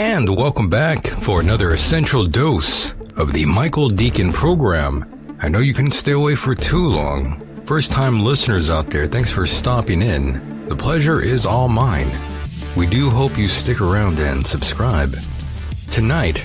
And welcome back for another essential dose of the Michael Deacon program. I know you couldn't stay away for too long. First-time listeners out there, thanks for stopping in. The pleasure is all mine. We do hope you stick around and subscribe. Tonight,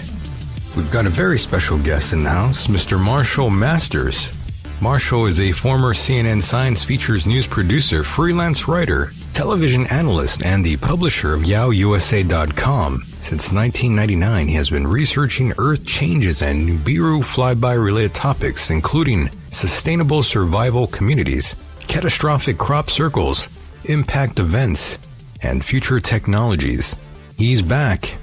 we've got a very special guest in the house, Mr. Marshall Masters. Marshall is a former CNN Science Features news producer, freelance writer, television analyst, and the publisher of YowUSA.com. Since 1999, he has been researching Earth changes and Nibiru flyby-related topics, including sustainable survival communities, catastrophic crop circles, impact events, and future technologies. He's back.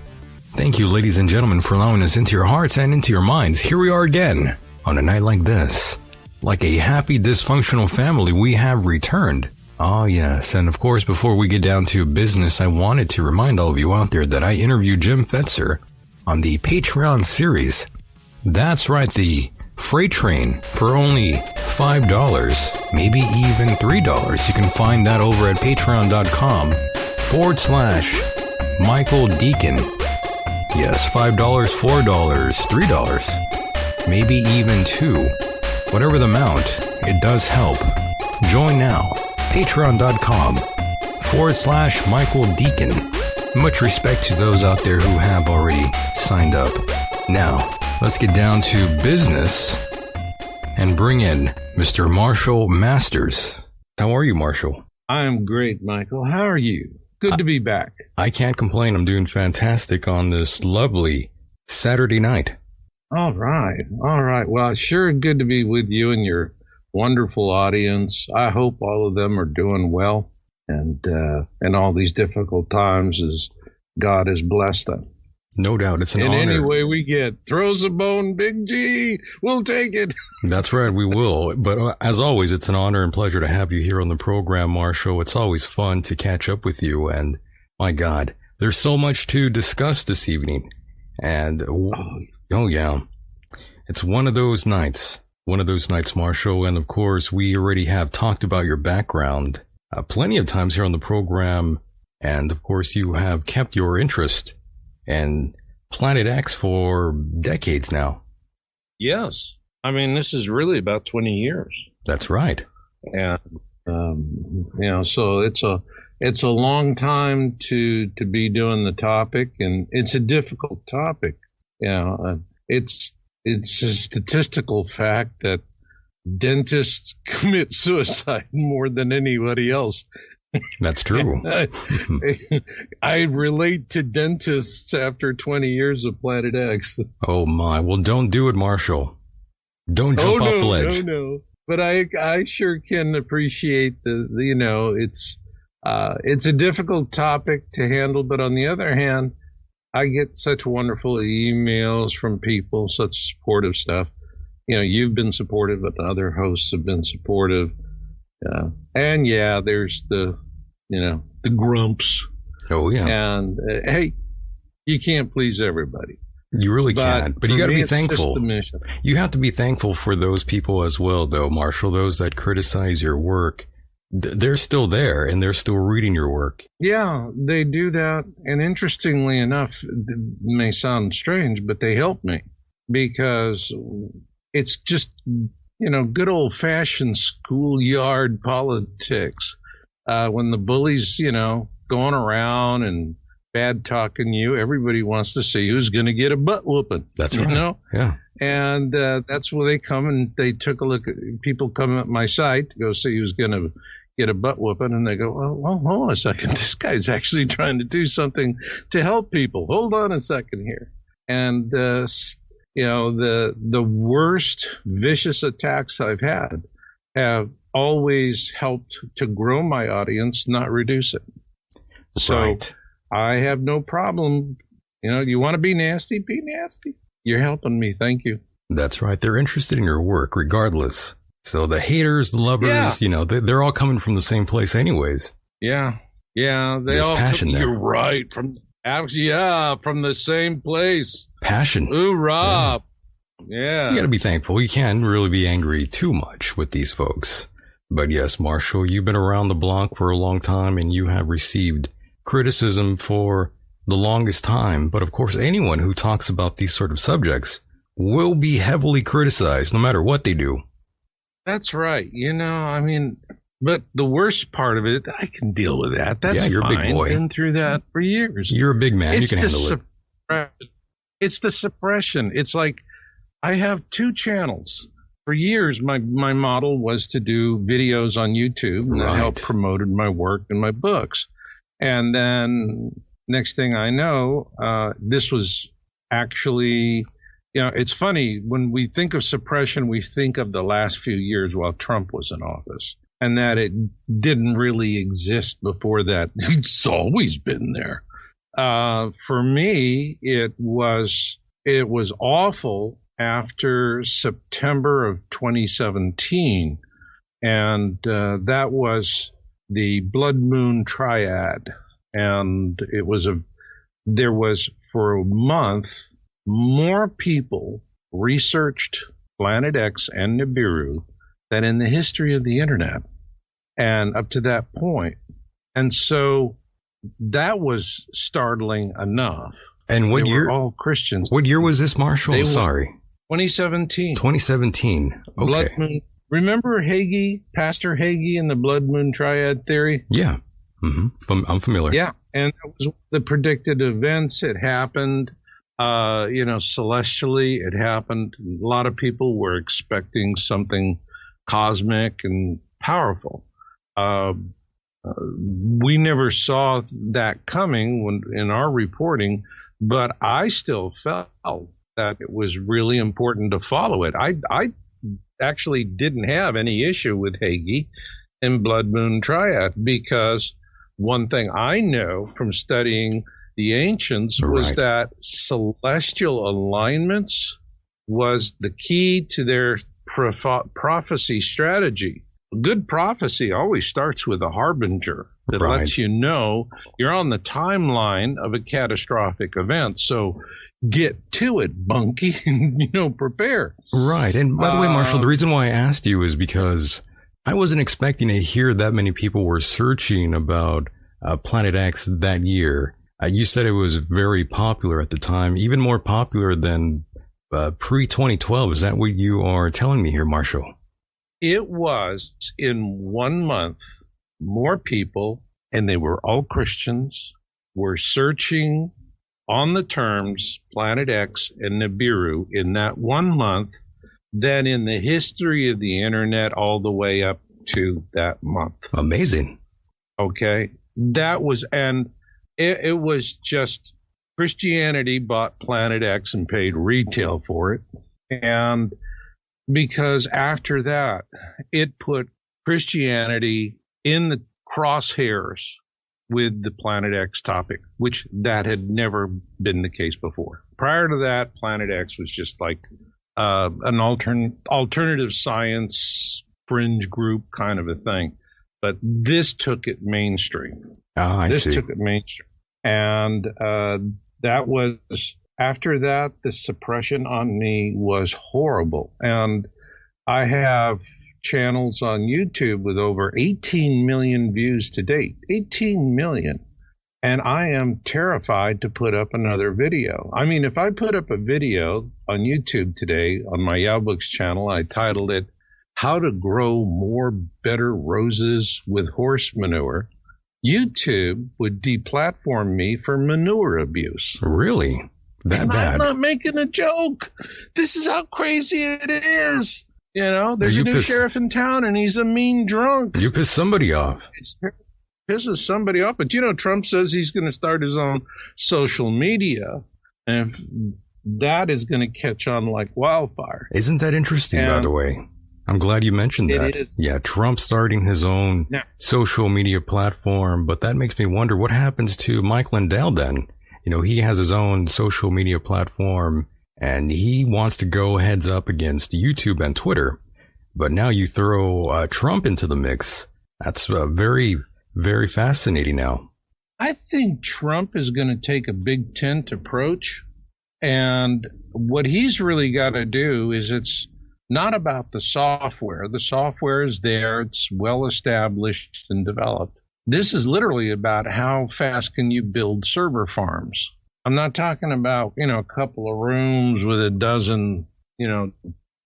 Thank you, ladies and gentlemen, for allowing us into your hearts and into your minds. Here we are again on a night like this. Like a happy, dysfunctional family, we have returned. Oh, yes. And of course, before we get down to business, I wanted to remind all of you out there that I interviewed Jim Fetzer on the Patreon series. That's right, the freight train for only $5, maybe even $3. You can find that over at patreon.com/Michael Deacon. Yes, $5, $4, $3, maybe even $2. Whatever the amount, it does help. Join now. Patreon.com/Michael Deacon. Much respect to those out there who have already signed up. Now, let's get down to business and bring in Mr. Marshall Masters. How are you, Marshall? I'm great, Michael. How are you? Good to be back. I can't complain. I'm doing fantastic on this lovely Saturday night. All right. Well, it's sure good to be with you and your wonderful audience. I hope all of them are doing well and all these difficult times as God has blessed them. No doubt. It's an honor. In any way we get. Throws a bone, Big G. We'll take it. That's right. We will. But as always, it's an honor and pleasure to have you here on the program, Marshall. It's always fun to catch up with you. And my God, there's so much to discuss this evening. And oh yeah, it's one of those nights, Marshall. And of course, we already have talked about your background plenty of times here on the program. And of course, you have kept your interest in Planet X for decades now. Yes. I mean, this is really about 20 years. That's right. And, so it's a long time to be doing the topic, and it's a difficult topic. It's a statistical fact that dentists commit suicide more than anybody else. That's true. I relate to dentists after 20 years of Planet X. Oh my! Well, don't do it, Marshall. Don't jump off the ledge. No. But I sure can appreciate it's a difficult topic to handle. But on the other hand, I get such wonderful emails from people, such supportive stuff. You've been supportive, and other hosts have been supportive. And there's the grumps. Oh yeah. And hey, you can't please everybody. You really can't, but you got to be thankful. You have to be thankful for those people as well, though, Marshall. Those that criticize your work, they're still there and they're still reading your work. Yeah, they do that. And interestingly enough, it may sound strange, but they help me because it's just, good old fashioned schoolyard politics. When the bullies, going around and bad talking you, everybody wants to see who's going to get a butt whooping. That's right. Yeah. And that's where they come, and they took a look at people come at my site to go see who's going to get a butt whooping, and they go, well, hold on a second. This guy's actually trying to do something to help people. Hold on a second here. And the worst vicious attacks I've had have always helped to grow my audience, not reduce it. So right. I have no problem. You want to be nasty? Be nasty. You're helping me. Thank you. That's right. They're interested in your work regardless. So the haters, the lovers, they're all coming from the same place anyways. Yeah. Yeah. There's all passion there. You're right. From the same place. Passion. Ooh, Rob. Yeah. You got to be thankful. You can't really be angry too much with these folks. But yes, Marshall, you've been around the block for a long time and you have received criticism for the longest time. But of course, anyone who talks about these sort of subjects will be heavily criticized no matter what they do. That's right. I mean, but the worst part of it, I can deal with that. That's you're fine. a big boy. Been through that for years. You're a big man. You can handle it. It's the suppression. It's like I have 2 channels. For years, my model was to do videos on YouTube that helped promoted my work and my books. And then next thing I know, this was actually, it's funny. When we think of suppression, we think of the last few years while Trump was in office, and that it didn't really exist before that. It's always been there. For me, it was awful after September of 2017, and that was the Blood Moon Triad, and there was for a month more people researched Planet X and Nibiru than in the history of the internet, and up to that point. And so that was startling enough. And what year? All Christians. What year was this, Marshall? Sorry. 2017. 2017. Okay. Blood Moon. Remember Hagee, Pastor Hagee, and the Blood Moon Triad theory? Yeah. Mm-hmm. I'm familiar. Yeah. And it was the predicted events. It happened, celestially. It happened. A lot of people were expecting something cosmic and powerful. We never saw that coming in our reporting, but I still felt that it was really important to follow it. I actually didn't have any issue with Hagee and Blood Moon Triad, because one thing I know from studying the ancients was that celestial alignments was the key to their prophecy strategy. Good prophecy always starts with a harbinger that lets you know you're on the timeline of a catastrophic event. So get to it, Bunky, and, prepare. Right. And by the way, Marshall, the reason why I asked you is because I wasn't expecting to hear that many people were searching about Planet X that year. You said it was very popular at the time, even more popular than pre-2012. Is that what you are telling me here, Marshall? It was, in 1 month, more people, and they were all Christians, were searching on the terms Planet X and Nibiru in that 1 month than in the history of the internet all the way up to that month. Amazing. Okay. That was, and it was just Christianity bought Planet X and paid retail for it. And because after that, it put Christianity in the crosshairs with the Planet X topic, which that had never been the case before. Prior to that, Planet X was just like an alternative science fringe group kind of a thing. But this took it mainstream. This took it mainstream. And that was, after that, the suppression on me was horrible. And I have channels on YouTube with over 18 million views to date. 18 million. And I am terrified to put up another video. I mean, if I put up a video on YouTube today on my Yowbooks channel, I titled it, How to Grow More Better Roses with Horse Manure, YouTube would deplatform me for manure abuse. Really? That bad? I'm not making a joke. This is how crazy it is. There's a new sheriff in town, and he's a mean drunk. You piss somebody off. It pisses somebody off. But, Trump says he's going to start his own social media, and that is going to catch on like wildfire. Isn't that interesting, by the way? I'm glad you mentioned that. It is. Yeah, Trump starting his own social media platform, but that makes me wonder what happens to Mike Lindell then. He has his own social media platform, and he wants to go heads up against YouTube and Twitter. But now you throw Trump into the mix. That's very, very fascinating now. I think Trump is going to take a big tent approach. And what he's really got to do is it's not about the software. The software is there. It's well established and developed. This is literally about how fast can you build server farms. I'm not talking about, a couple of rooms with a dozen,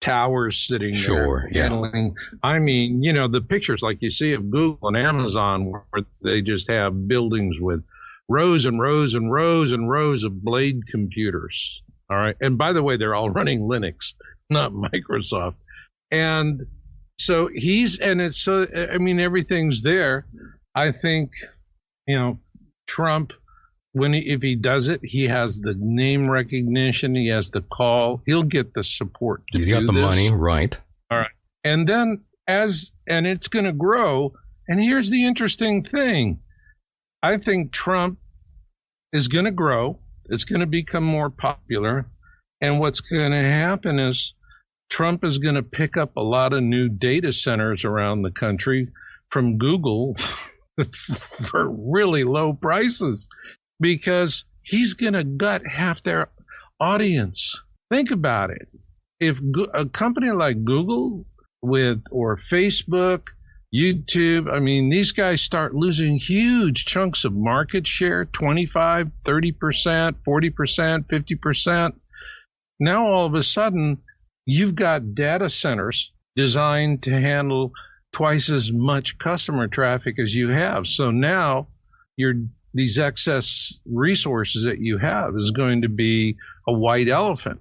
towers sitting Sure, there. Yeah. I mean, the pictures like you see of Google and Amazon where they just have buildings with rows and rows and rows and rows of blade computers. All right. And by the way, they're all running Linux, not Microsoft. And so everything's there. I think, Trump, if he does it, he has the name recognition, he has the call, he'll get the support. He's got the money, right? All right. And then and it's going to grow. And here's the interesting thing. I think Trump is going to grow. It's going to become more popular. And what's going to happen is Trump is going to pick up a lot of new data centers around the country from Google for really low prices because he's going to gut half their audience. Think about it. If a company like Google or Facebook, YouTube, these guys start losing huge chunks of market share, 25, 30%, 40%, 50%. Now all of a sudden, you've got data centers designed to handle twice as much customer traffic as you have. So now these excess resources that you have is going to be a white elephant,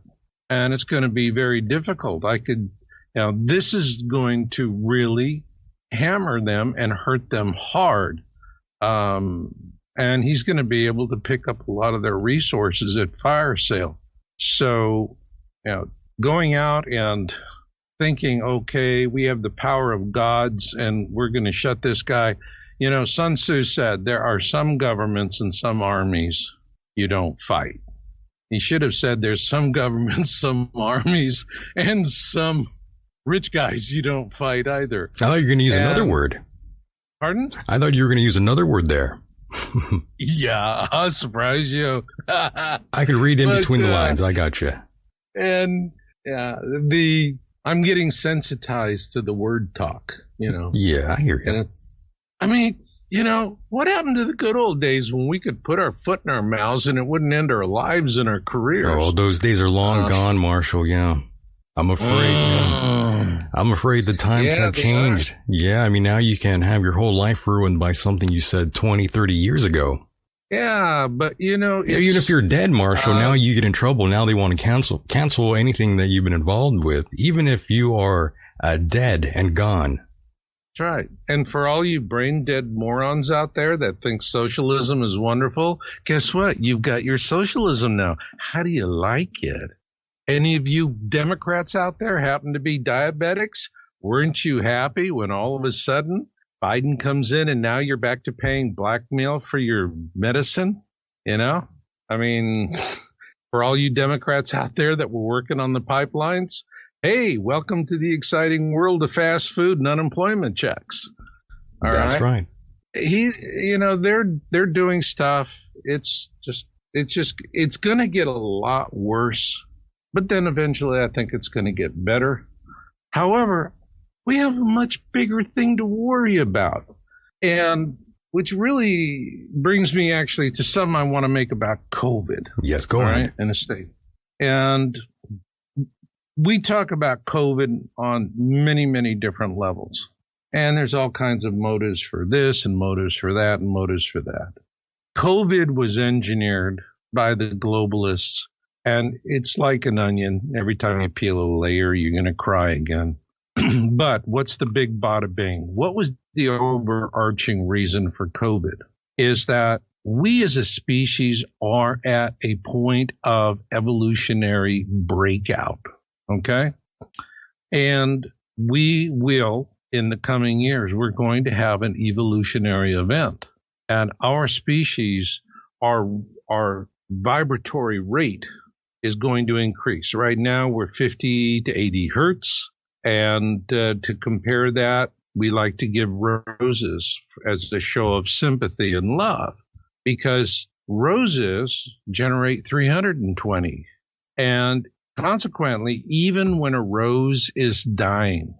and it's going to be very difficult. This is going to really hammer them and hurt them hard. And he's going to be able to pick up a lot of their resources at fire sale. So, going out and thinking, okay, we have the power of gods and we're going to shut this guy. Sun Tzu said there are some governments and some armies you don't fight. He should have said there's some governments, some armies, and some rich guys you don't fight either. I thought you were going to use another word. Pardon? I thought you were going to use another word there. Yeah, I'll surprise you. I could read in between the lines. I got you. And I'm getting sensitized to the word talk, Yeah, I hear you. And what happened to the good old days when we could put our foot in our mouths and it wouldn't end our lives and our careers? Oh, those days are long gone, Marshall. Yeah. I'm afraid. I'm afraid the times have changed. Yeah, now you can have your whole life ruined by something you said 20, 30 years ago. Yeah, but even if you're dead, Marshall, now you get in trouble. Now they want to cancel anything that you've been involved with, even if you are dead and gone. That's right. And for all you brain dead morons out there that think socialism is wonderful, guess what? You've got your socialism now. How do you like it? Any of you Democrats out there happen to be diabetics? Weren't you happy when all of a sudden Biden comes in and now you're back to paying blackmail for your medicine? For all you Democrats out there that were working on the pipelines, hey, welcome to the exciting world of fast food and unemployment checks. All right. That's right. They're doing stuff. It's going to get a lot worse. But then eventually I think it's going to get better. However, we have a much bigger thing to worry about. And which really brings me actually to something I want to make about COVID. Yes, go ahead. In a state. And we talk about COVID on many, many different levels. And there's all kinds of motives for this and motives for that and motives for that. COVID was engineered by the globalists. And it's like an onion. Every time you peel a layer, you're going to cry again. But what's the big bada bing? What was the overarching reason for COVID? Is that we as a species are at a point of evolutionary breakout. Okay? And we will, in the coming years, we're going to have an evolutionary event. And our species, our vibratory rate is going to increase. Right now, we're 50 to 80 hertz. And to compare that, we like to give roses as a show of sympathy and love because roses generate 320. And consequently, even when a rose is dying,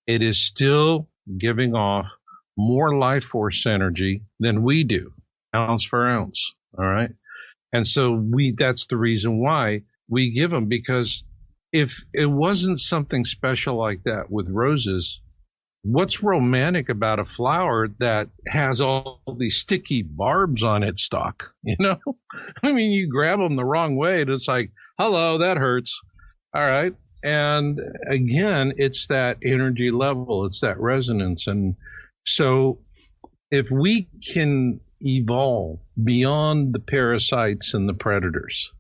it is still giving off more life force energy than we do, ounce for ounce. All right. And so that's the reason why we give them, because if it wasn't something special like that with roses, what's romantic about a flower that has all these sticky barbs on its stalk? You know, I mean, you grab them the wrong way and it's like, hello, that hurts. All right. And again, it's that energy level, it's that resonance. And so if we can evolve beyond the parasites and the predators,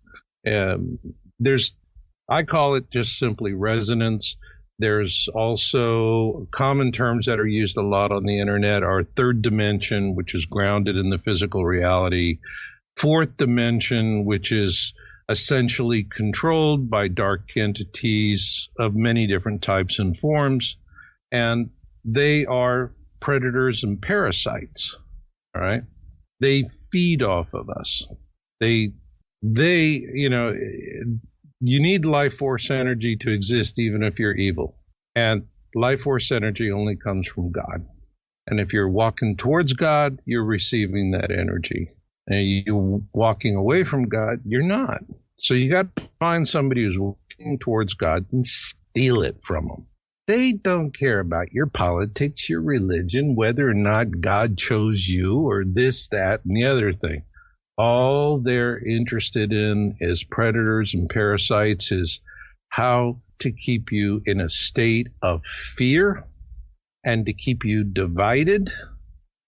I call it just simply resonance. There's also common terms that are used a lot on the internet are third dimension, which is grounded in the physical reality, fourth dimension, which is essentially controlled by dark entities of many different types and forms, and they are predators and parasites. All right, they feed off of us. They you need life force energy to exist, even if you're evil. And life force energy only comes from God. And if you're walking towards God, you're receiving that energy. And you're walking away from God, you're not. So you got to find somebody who's walking towards God and steal it from them. They don't care about your politics, your religion, whether or not God chose you or this, that, and the other thing. All they're interested in as predators and parasites is how to keep you in a state of fear and to keep you divided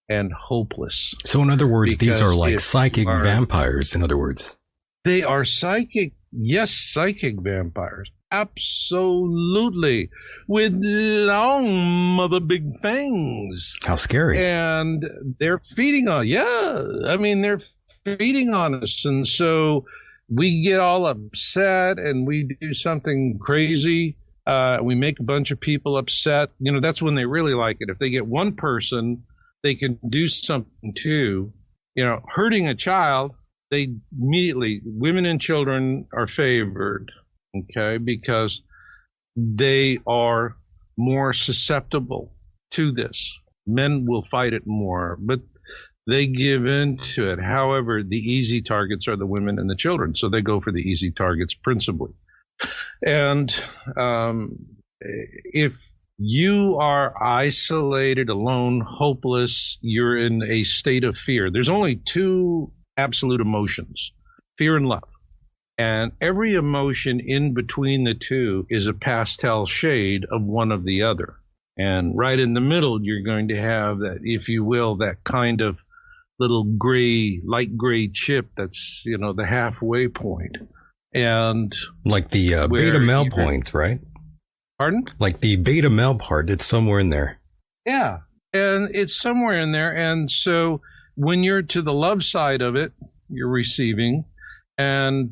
and hopeless. So in other words, these are like psychic vampires, in other words. They are psychic, yes, psychic vampires. Absolutely. With long mother big fangs. How scary. And they're feeding on, they're feeding on us. And so we get all upset and we do something crazy. We make a bunch of people upset. You know, that's when they really like it. If they get one person, they can do something too. You know, hurting a child, they immediately, women and children are favored. Okay, because they are more susceptible to this. Men will fight it more, but they give in to it. However, the easy targets are the women and the children, so they go for the easy targets principally. And if you are isolated, alone, hopeless, you're in a state of fear. There's only two absolute emotions, fear and love. And every emotion in between the two is a pastel shade of one of the other. And right in the middle, you're going to have that, if you will, that kind of little gray, light gray chip that's, you know, the halfway point. And like the beta male point, right? Pardon? Like the beta male part, it's somewhere in there. Yeah, and it's somewhere in there. And so when you're to the love side of it, you're receiving. And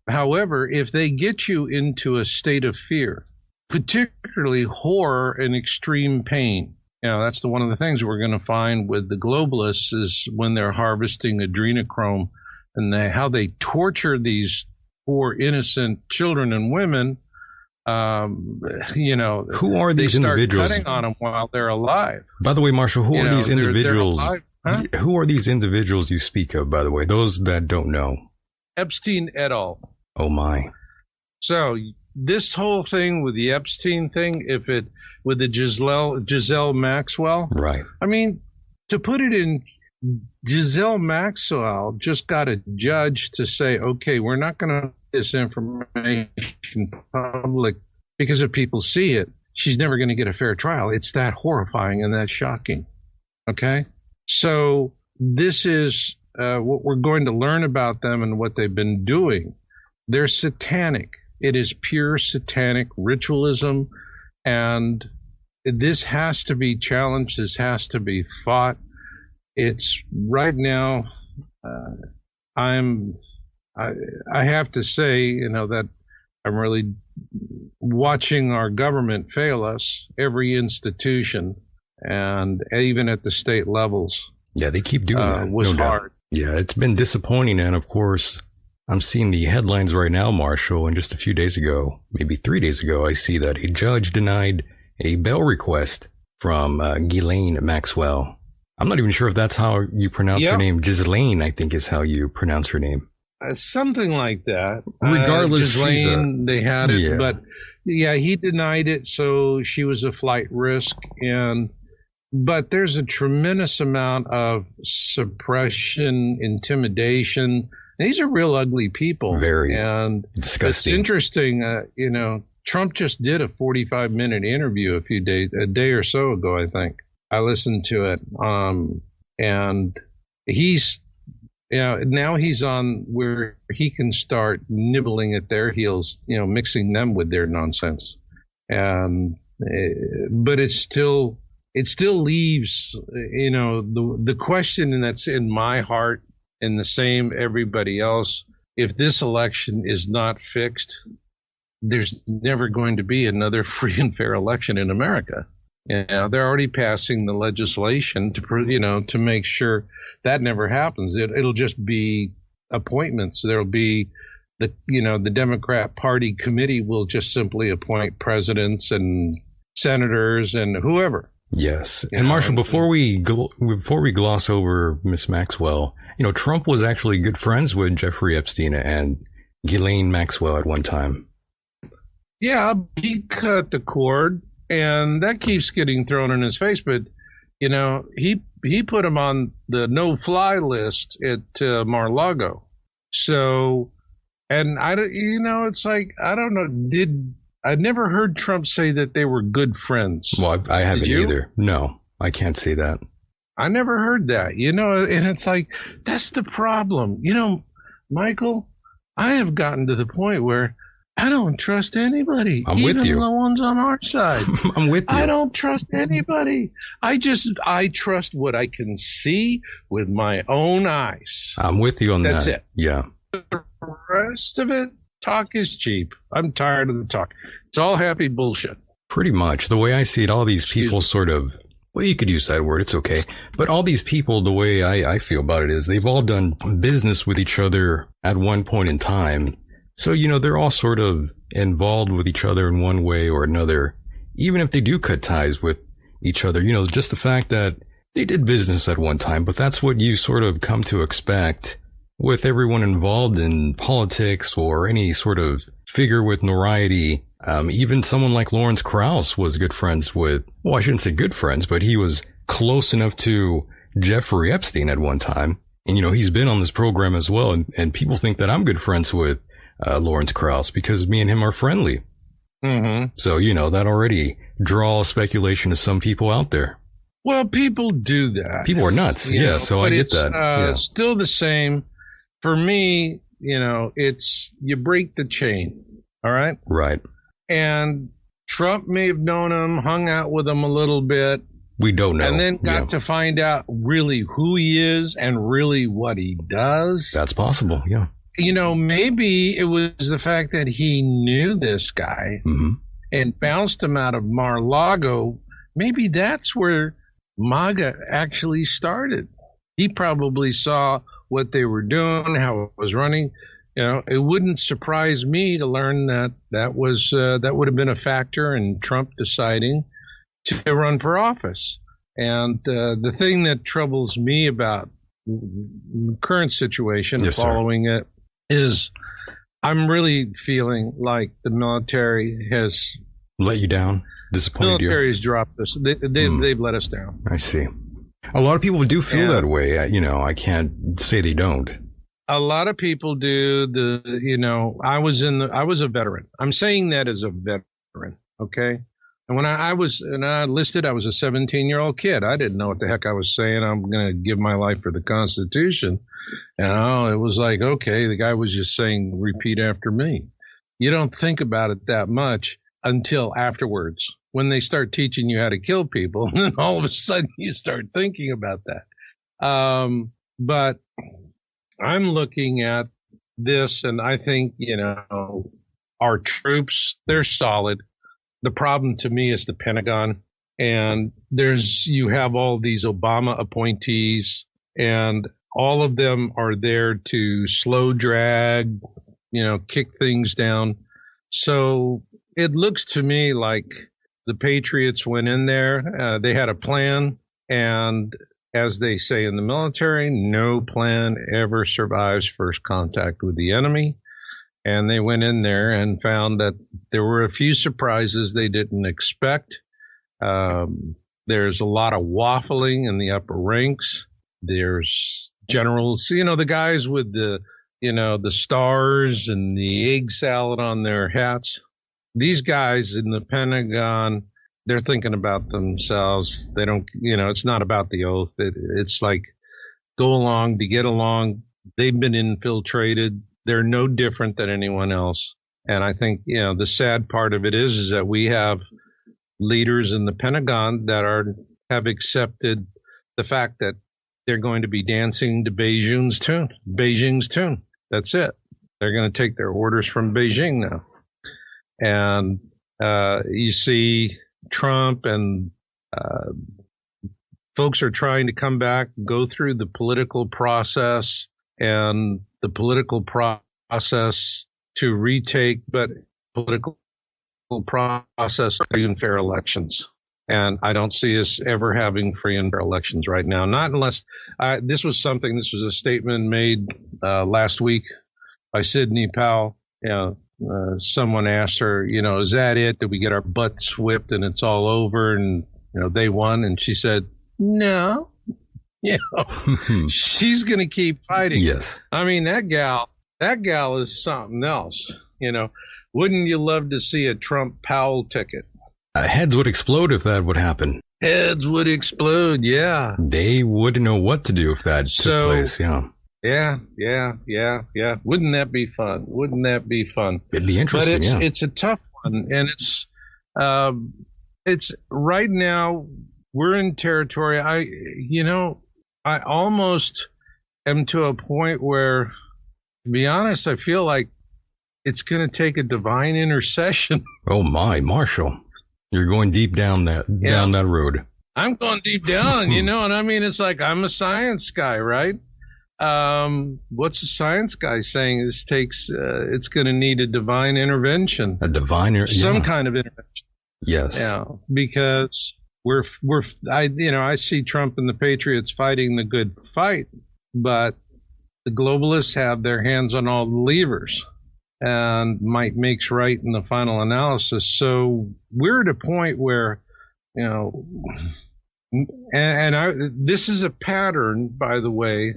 however, if they get you into a state of fear, particularly horror and extreme pain, you know, that's one of the things we're going to find with the globalists is when they're harvesting adrenochrome and how they torture these poor innocent children and women. You know, who are these individuals? They start cutting on them while they're alive. By the way, Marshall, who are these individuals? They're alive. Huh? Who are these individuals you speak of, by the way? Those that don't know. Epstein et al. Oh, my. So this whole thing with the Epstein thing, with the Giselle Maxwell. Right. I mean, to put it in, Giselle Maxwell just got a judge to say, okay, we're not going to put this information public because if people see it, she's never going to get a fair trial. It's that horrifying and that shocking. Okay? So this is what we're going to learn about them and what they've been doing. They're satanic. It is pure satanic ritualism, and this has to be challenged. This has to be fought. It's right now. I have to say, you know, that I'm really watching our government fail us, every institution. And even at the state levels. Yeah, they keep doing that. Was hard. Yeah, it's been disappointing. And of course, I'm seeing the headlines right now, Marshall. And just a few days ago, maybe 3 days ago, I see that a judge denied a bail request from Ghislaine Maxwell. I'm not even sure if that's how you pronounce her name. Ghislaine, I think, is how you pronounce her name. Something like that. Regardless, Ghislaine, they had it, but he denied it, so she was a flight risk. But there's a tremendous amount of suppression, intimidation. These are real ugly people. Very and disgusting. It's interesting, Trump just did a 45-minute interview a day or so ago, I think. I listened to it. And he's, now he's on where he can start nibbling at their heels, mixing them with their nonsense. But it still leaves, the question that's in my heart and the same everybody else. If this election is not fixed, there's never going to be another free and fair election in America. They're already passing the legislation to make sure that never happens. It'll just be appointments. There'll be the Democrat Party committee will just simply appoint presidents and senators and whoever. Yes. And Marshall, before we gloss over Miss Maxwell, Trump was actually good friends with Jeffrey Epstein and Ghislaine Maxwell at one time. Yeah, he cut the cord. And that keeps getting thrown in his face. But, he put him on the no-fly list at Mar-a-Lago. So, and it's like, I don't know. I never heard Trump say that they were good friends. Well, I haven't either. No, I can't say that. I never heard that, and it's like, that's the problem. Michael, I have gotten to the point where I don't trust anybody. I'm with you. Even the ones on our side. I'm with you. I don't trust anybody. I trust what I can see with my own eyes. I'm with you on that. That's it. Yeah. The rest of it, talk is cheap. I'm tired of the talk. It's all happy bullshit. Pretty much. The way I see it, all these people sort of, well, you could use that word. It's okay. But all these people, the way I feel about it is they've all done business with each other at one point in time. So, they're all sort of involved with each other in one way or another, even if they do cut ties with each other. Just the fact that they did business at one time, but that's what you sort of come to expect with everyone involved in politics or any sort of figure with notoriety. Even someone like Lawrence Krauss was good friends with, well, I shouldn't say good friends, but he was close enough to Jeffrey Epstein at one time. And, he's been on this program as well. And people think that I'm good friends with Lawrence Krauss because me and him are friendly. Mm-hmm. So, that already draws speculation to some people out there. Well, people do that. People are nuts. Yeah, so I get that. Still the same. For me, it's you break the chain. All right? Right. And Trump may have known him, hung out with him a little bit. We don't know. And then got to find out really who he is and really what he does. That's possible, yeah. Maybe it was the fact that he knew this guy and bounced him out of Mar-a-Lago. Maybe that's where MAGA actually started. He probably saw what they were doing, how it was running. It wouldn't surprise me to learn that would have been a factor in Trump deciding to run for office. And the thing that troubles me about the current situation, following it, is I'm really feeling like the military has let you down, disappointed you. The military has dropped us. They've let us down. I see. A lot of people do feel that way. I can't say they don't. A lot of people do. I was a veteran. I'm saying that as a veteran. Okay. And when I enlisted, I was a 17-year-old kid. I didn't know what the heck I was saying. I'm going to give my life for the Constitution. It was like, okay, the guy was just saying, repeat after me. You don't think about it that much until afterwards, when they start teaching you how to kill people. And then all of a sudden you start thinking about that. But I'm looking at this and I think, our troops, they're solid. The problem to me is the Pentagon, and you have all these Obama appointees, and all of them are there to slow drag, kick things down. So it looks to me like The Patriots went in there. They had a plan. And as they say in the military, no plan ever survives first contact with the enemy. And they went in there and found that there were a few surprises they didn't expect. There's a lot of waffling in the upper ranks. There's generals, the guys with the stars and the egg salad on their hats. These guys in the Pentagon, they're thinking about themselves. They don't, it's not about the oath. It's like go along to get along. They've been infiltrated. They're no different than anyone else. And I think, the sad part of it is that we have leaders in the Pentagon that have accepted the fact that they're going to be dancing to Beijing's tune. That's it. They're going to take their orders from Beijing now. And you see Trump and folks are trying to come back, go through the political process and the political process to retake, but political process free and fair elections. And I don't see us ever having free and fair elections right now, not unless this was a statement made last week by Sidney Powell. Someone asked her, is that it? Did we get our butts whipped and it's all over and, they won? And she said, no. She's going to keep fighting. Yes. I mean, that gal is something else. Wouldn't you love to see a Trump Powell ticket? Heads would explode if that would happen. Heads would explode. Yeah. They wouldn't know what to do if that took place. Yeah. Yeah. Wouldn't that be fun? It'd be interesting. But it's a tough one, and it's right now we're in territory. I almost am to a point where, to be honest, I feel like it's going to take a divine intercession. Oh my, Marshall, you're going deep down that road. I'm going deep down, and I mean, it's like I'm a science guy, right? What's the science guy saying? This takes, it's going to need a divine intervention. Some kind of intervention. Yes. Yeah, because I see Trump and the Patriots fighting the good fight, but the globalists have their hands on all the levers, and might makes right in the final analysis. So we're at a point where, this is a pattern, by the way,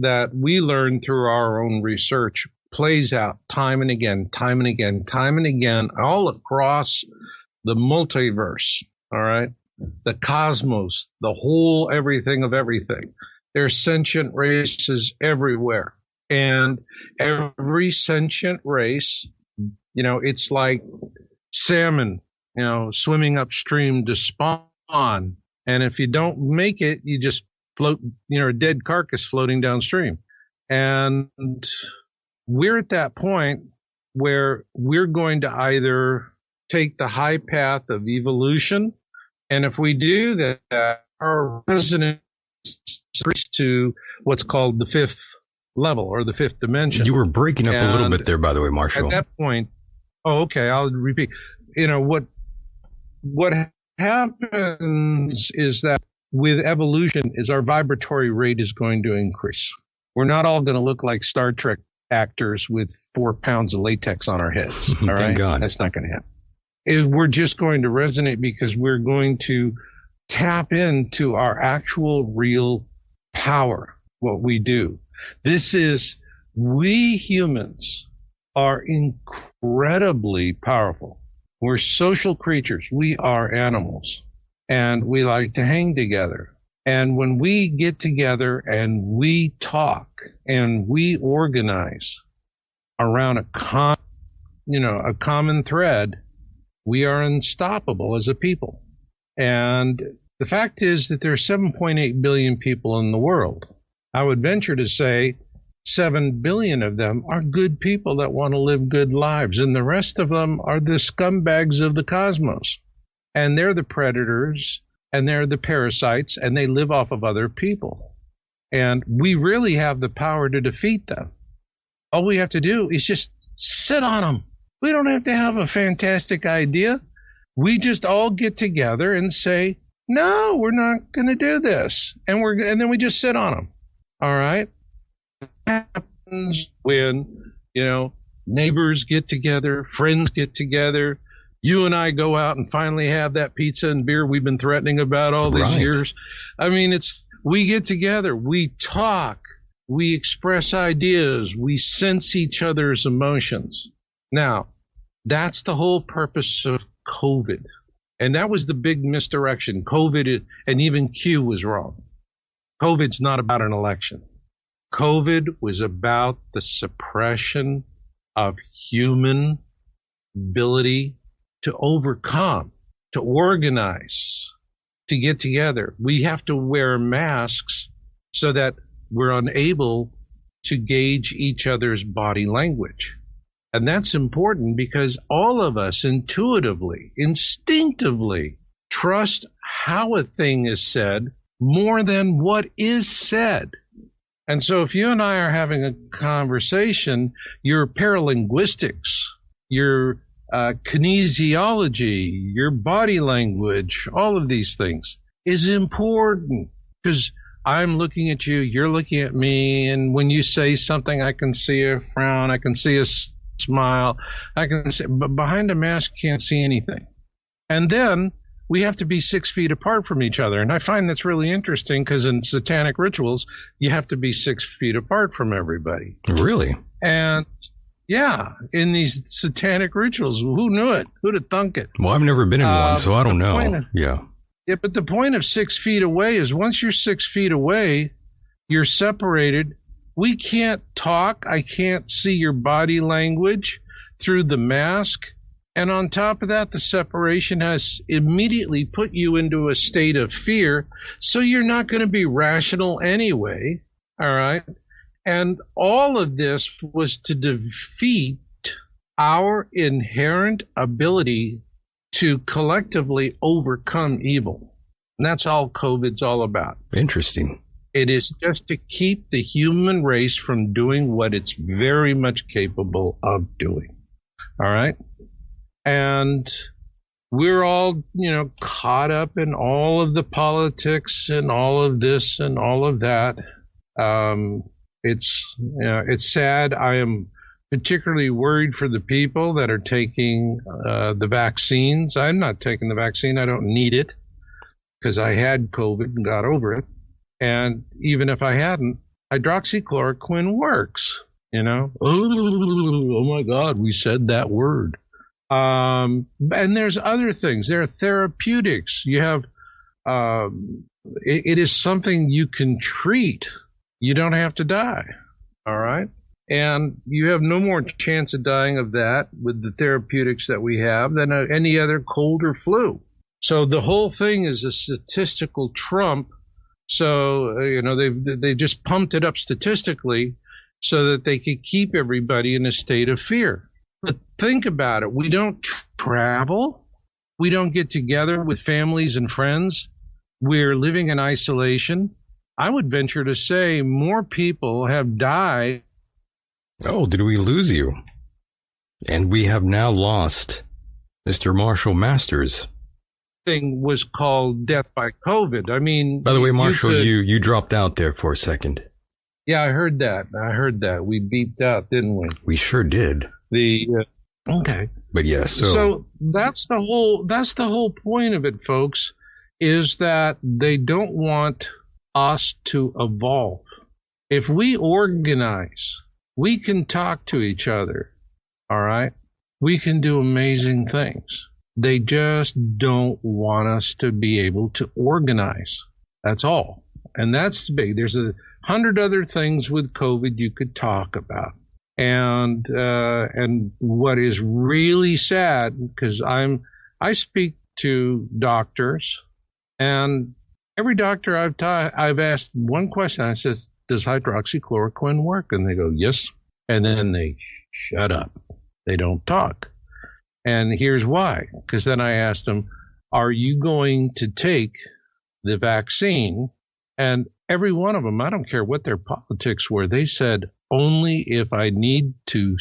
that we learn through our own research, plays out time and again, all across the multiverse, all right? The cosmos, the whole everything of everything. There's sentient races everywhere. And every sentient race, it's like salmon, swimming upstream to spawn. And if you don't make it, you just float, a dead carcass floating downstream. And we're at that point where we're going to either take the high path of evolution, and if we do that, our resonance to what's called the fifth level or the fifth dimension. You were breaking up a little bit there, by the way, Marshall. At that point, I'll repeat. What happens is that with evolution is our vibratory rate is going to increase. We're not all going to look like Star Trek actors with 4 pounds of latex on our heads. All right? Thank God. That's not going to happen. We're just going to resonate because we're going to tap into our actual real power, what we do. We humans are incredibly powerful. We're social creatures. We are animals. And we like to hang together. And when we get together and we talk and we organize around a common thread, we are unstoppable as a people. And the fact is that there are 7.8 billion people in the world. I would venture to say 7 billion of them are good people that want to live good lives. And the rest of them are the scumbags of the cosmos. And they're the predators, and they're the parasites, and they live off of other people. And we really have the power to defeat them. All we have to do is just sit on them. We don't have to have a fantastic idea. We just all get together and say, no, we're not going to do this. And then we just sit on them. All right. What happens when, neighbors get together, friends get together, you and I go out and finally have that pizza and beer we've been threatening about all these years. I mean, we get together, we talk, we express ideas, we sense each other's emotions. Now, that's the whole purpose of COVID. And that was the big misdirection. COVID and even Q was wrong. COVID's not about an election. COVID was about the suppression of human ability to overcome, to organize, to get together. We have to wear masks so that we're unable to gauge each other's body language. And that's important because all of us intuitively, instinctively trust how a thing is said more than what is said. And so if you and I are having a conversation, your paralinguistics, your kinesiology, your body language, all of these things is important because I'm looking at you, you're looking at me, and when you say something, I can see a frown, I can see a smile, I can see, but behind a mask, you can't see anything. And then we have to be 6 feet apart from each other. And I find that's really interesting because in satanic rituals, you have to be 6 feet apart from everybody. Really? And yeah, in these satanic rituals, who knew it? Who'd have thunk it? Well, I've never been in one, so I don't know. Yeah, but the point of 6 feet away is once you're 6 feet away, you're separated. We can't talk. I can't see your body language through the mask. And on top of that, the separation has immediately put you into a state of fear. So you're not going to be rational anyway. All right. And all of this was to defeat our inherent ability to collectively overcome evil. And that's all COVID's all about. Interesting. It is just to keep the human race from doing what it's very much capable of doing. All right. And we're all, caught up in all of the politics and all of this and all of that. It's sad. I am particularly worried for the people that are taking the vaccines. I'm not taking the vaccine. I don't need it because I had COVID and got over it. And even if I hadn't, hydroxychloroquine works, Oh my God, we said that word. And there's other things. There are therapeutics. You have, it is something you can treat. You don't have to die. All right. And you have no more chance of dying of that with the therapeutics that we have than any other cold or flu. So the whole thing is a statistical trump. So, they just pumped it up statistically so that they could keep everybody in a state of fear. But think about it. We don't travel. We don't get together with families and friends. We're living in isolation. I would venture to say more people have died. Oh, did we lose you? And we have now lost Mr. Marshall Masters. Thing was called death by COVID. I mean, by the way, Marshall, you dropped out there for a second. Yeah, I heard that. We beeped out, didn't we? We sure did. Okay. But yes, so that's the whole point of it, folks, is that they don't want us to evolve. If we organize, we can talk to each other. All right? We can do amazing things. They just don't want us to be able to organize. That's all. And that's big. There's 100 other things with COVID you could talk about. And what is really sad, because I speak to doctors, and every doctor I've asked one question. I says, does hydroxychloroquine work? And they go, yes. And then they shut up. They don't talk. And here's why. Because then I asked them, are you going to take the vaccine? And every one of them, I don't care what their politics were, they said, only if I need to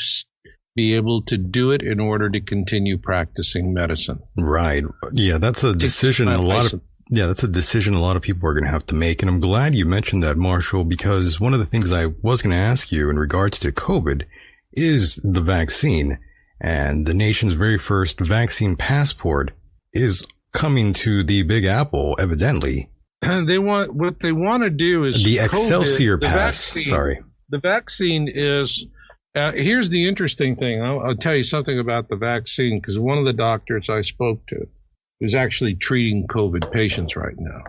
be able to do it in order to continue practicing medicine. Right. Yeah, that's a decision that's a decision a lot of people are going to have to make. And I'm glad you mentioned that, Marshall, because one of the things I was going to ask you in regards to COVID is the vaccine. And the nation's very first vaccine passport is coming to the Big Apple, evidently. What they want to do is the Excelsior Pass. The vaccine is, here's the interesting thing. I'll tell you something about the vaccine, because one of the doctors I spoke to is actually treating COVID patients right now.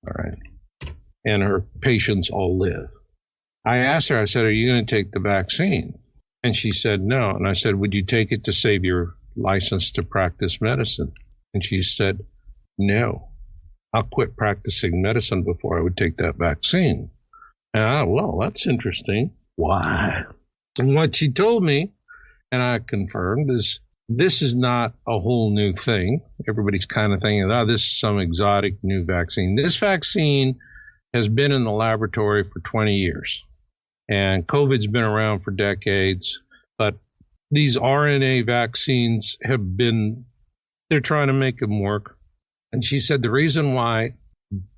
All right. And her patients all live. I asked her, I said, are you going to take the vaccine? And she said, no. And I said, would you take it to save your license to practice medicine? And she said, no. I'll quit practicing medicine before I would take that vaccine. Well, that's interesting. Why? And what she told me, and I confirmed, is this is not a whole new thing. Everybody's kind of thinking, this is some exotic new vaccine. This vaccine has been in the laboratory for 20 years. And COVID's been around for decades. But these RNA vaccines they're trying to make them work. And she said the reason why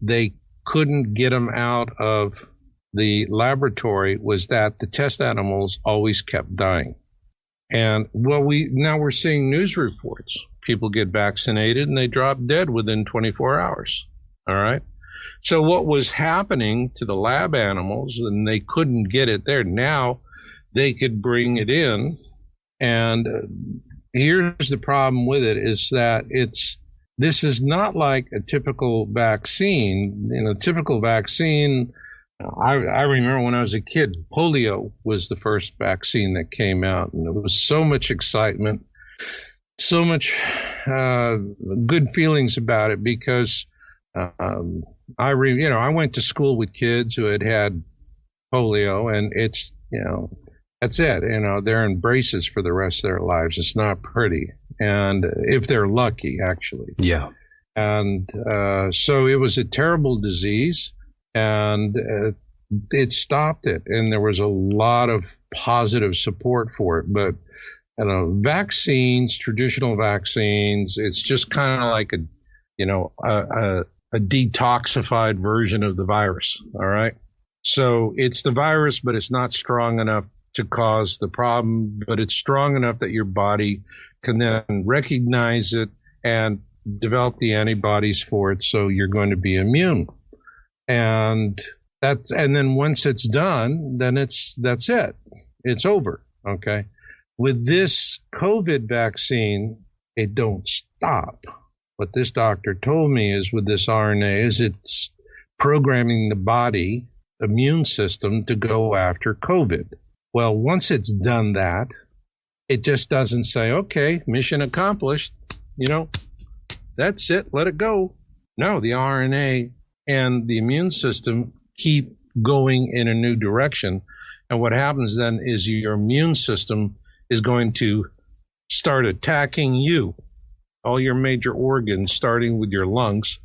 they couldn't get them out of the laboratory was that the test animals always kept dying. And now we're seeing news reports. People get vaccinated and they drop dead within 24 hours. All right. So what was happening to the lab animals, and they couldn't get it there. Now they could bring it in. And here's the problem with it is that this is not like a typical vaccine. In a typical vaccine, I remember when I was a kid, polio was the first vaccine that came out, and there was so much excitement, so much good feelings about it because I went to school with kids who had polio, and it's that's it. They're in braces for the rest of their lives. It's not pretty, and if they're lucky, actually. Yeah. And so it was a terrible disease. And it stopped it, and there was a lot of positive support for it. But vaccines, traditional vaccines, it's just kind of like a detoxified version of the virus. All right, so it's the virus, but it's not strong enough to cause the problem. But it's strong enough that your body can then recognize it and develop the antibodies for it, so you're going to be immune. And then once it's done, then that's it. It's over. Okay. With this COVID vaccine, it don't stop. What this doctor told me is with this RNA is it's programming the body immune system to go after COVID. Well, once it's done that, it just doesn't say, okay, mission accomplished. That's it. Let it go. No, the RNA and the immune system keep going in a new direction. And what happens then is your immune system is going to start attacking you, all your major organs, starting with your lungs.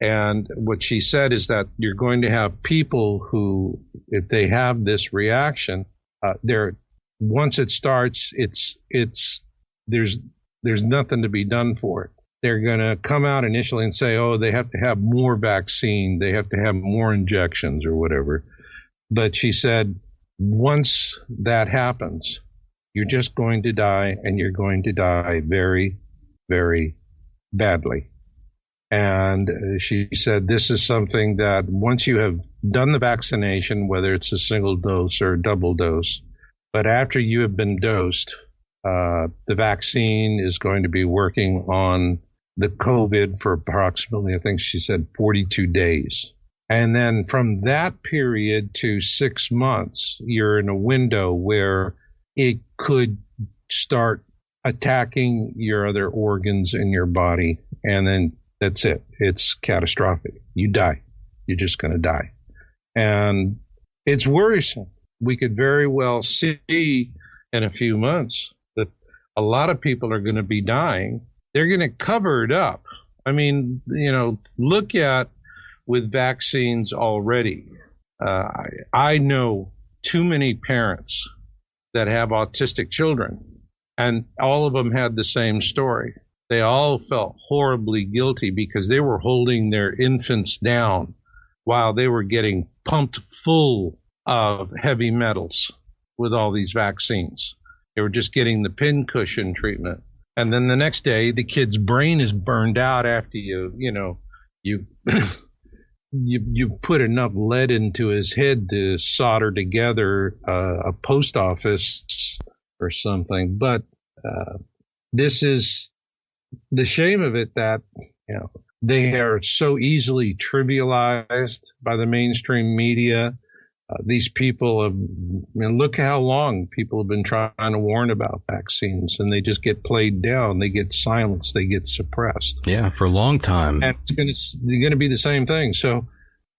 And what she said is that you're going to have people who, if they have this reaction, once it starts, there's nothing to be done for it. They're going to come out initially and say, they have to have more vaccine. They have to have more injections or whatever. But she said, once that happens, you're just going to die, and you're going to die very, very badly. And she said, this is something that once you have done the vaccination, whether it's a single dose or a double dose, but after you have been dosed, the vaccine is going to be working on the COVID for approximately, I think she said, 42 days. And then from that period to 6 months, you're in a window where it could start attacking your other organs in your body. And then that's it. It's catastrophic. You die. You're just going to die. And it's worrisome. We could very well see in a few months that a lot of people are going to be dying. They're going to cover it up. I mean, look at with vaccines already. I know too many parents that have autistic children And all of them had the same story. They all felt horribly guilty because they were holding their infants down while they were getting pumped full of heavy metals with all these vaccines. They were just getting the pincushion treatment. And then the next day, the kid's brain is burned out after you put enough lead into his head to solder together a post office or something. But this is the shame of it, that they are so easily trivialized by the mainstream media. These people look how long people have been trying to warn about vaccines, and they just get played down. They get silenced. They get suppressed. Yeah, for a long time. And it's going to be the same thing. So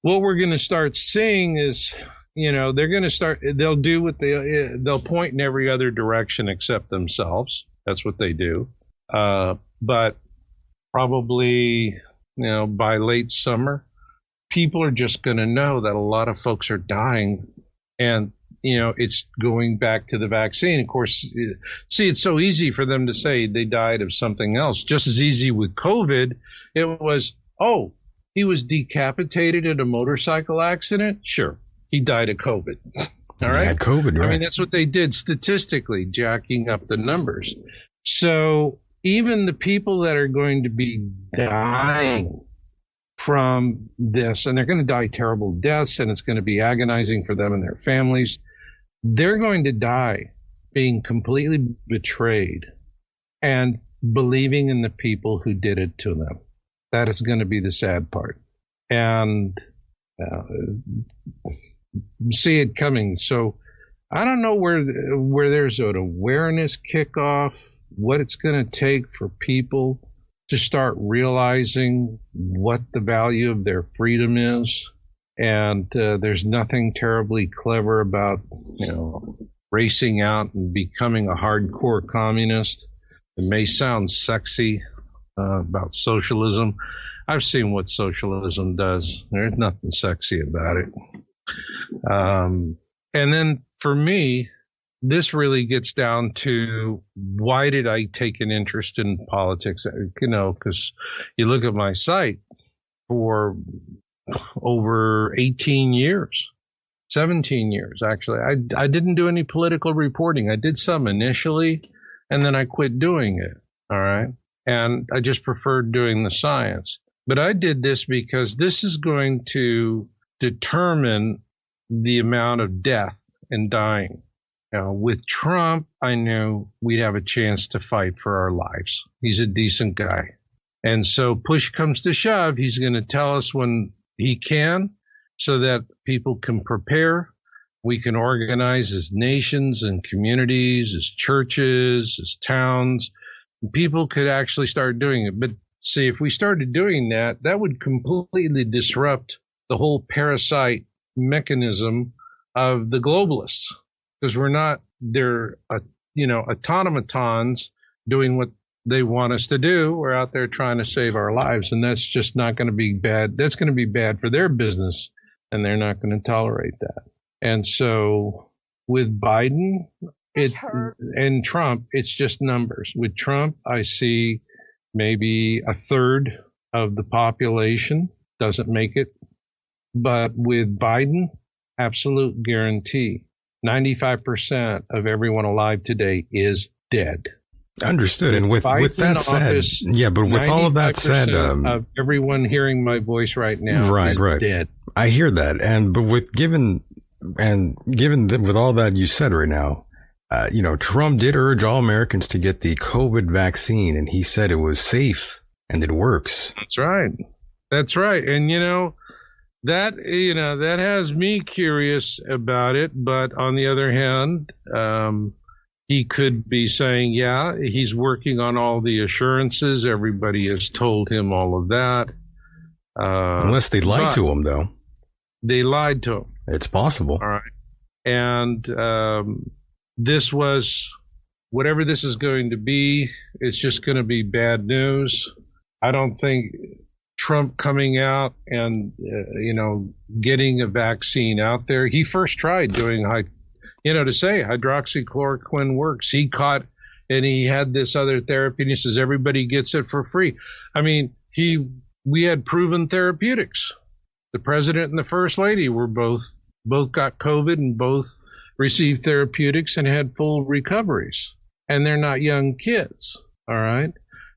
what we're going to start seeing is, they'll do what they'll point in every other direction except themselves. That's what they do. But probably, by late summer, people are just going to know that a lot of folks are dying, and, it's going back to the vaccine. Of course, it's so easy for them to say they died of something else. Just as easy with COVID. It was, he was decapitated in a motorcycle accident. Sure. He died of COVID. All right. He had COVID, right? I mean, that's what they did statistically, jacking up the numbers. So even the people that are going to be dying from this, and they're going to die terrible deaths, and it's going to be agonizing for them and their families, they're going to die being completely betrayed and believing in the people who did it to them. That is going to be the sad part. And see it coming. So I don't know where there's an awareness kickoff, what it's going to take for people to start realizing what the value of their freedom is. And there's nothing terribly clever about, racing out and becoming a hardcore communist. It may sound sexy about socialism. I've seen what socialism does. There's nothing sexy about it. And then for me, this really gets down to, why did I take an interest in politics? Because you look at my site for over 18 years, 17 years, actually. I didn't do any political reporting. I did some initially, and then I quit doing it. All right. And I just preferred doing the science. But I did this because this is going to determine the amount of death and dying. With Trump, I knew we'd have a chance to fight for our lives. He's a decent guy. And so push comes to shove, he's going to tell us when he can, so that people can prepare. We can organize as nations and communities, as churches, as towns. People could actually start doing it. But see, if we started doing that, that would completely disrupt the whole parasite mechanism of the globalists. Because they're automatons doing what they want us to do. We're out there trying to save our lives, and that's just not going to be bad. That's going to be bad for their business, and they're not going to tolerate that. And so with Biden and Trump, it's just numbers. With Trump, I see maybe a third of the population doesn't make it. But with Biden, absolute guarantee. 95% of everyone alive today is dead. Understood. And with that said, but with all of that said, of everyone hearing my voice right now is dead. I hear that. But given with all that you said right now, Trump did urge all Americans to get the COVID vaccine, and he said it was safe and it works. That's right. And that has me curious about it. But on the other hand, he could be saying, he's working on all the assurances. Everybody has told him all of that. Unless they lied to him, though. They lied to him. It's possible. All right. And this was, whatever this is going to be, it's just going to be bad news. I don't think Trump coming out and, getting a vaccine out there. He first tried doing, to say hydroxychloroquine works. He caught and he had this other therapy, and he says everybody gets it for free. I mean, we had proven therapeutics. The president and the first lady were both got COVID and both received therapeutics and had full recoveries. And they're not young kids, all right?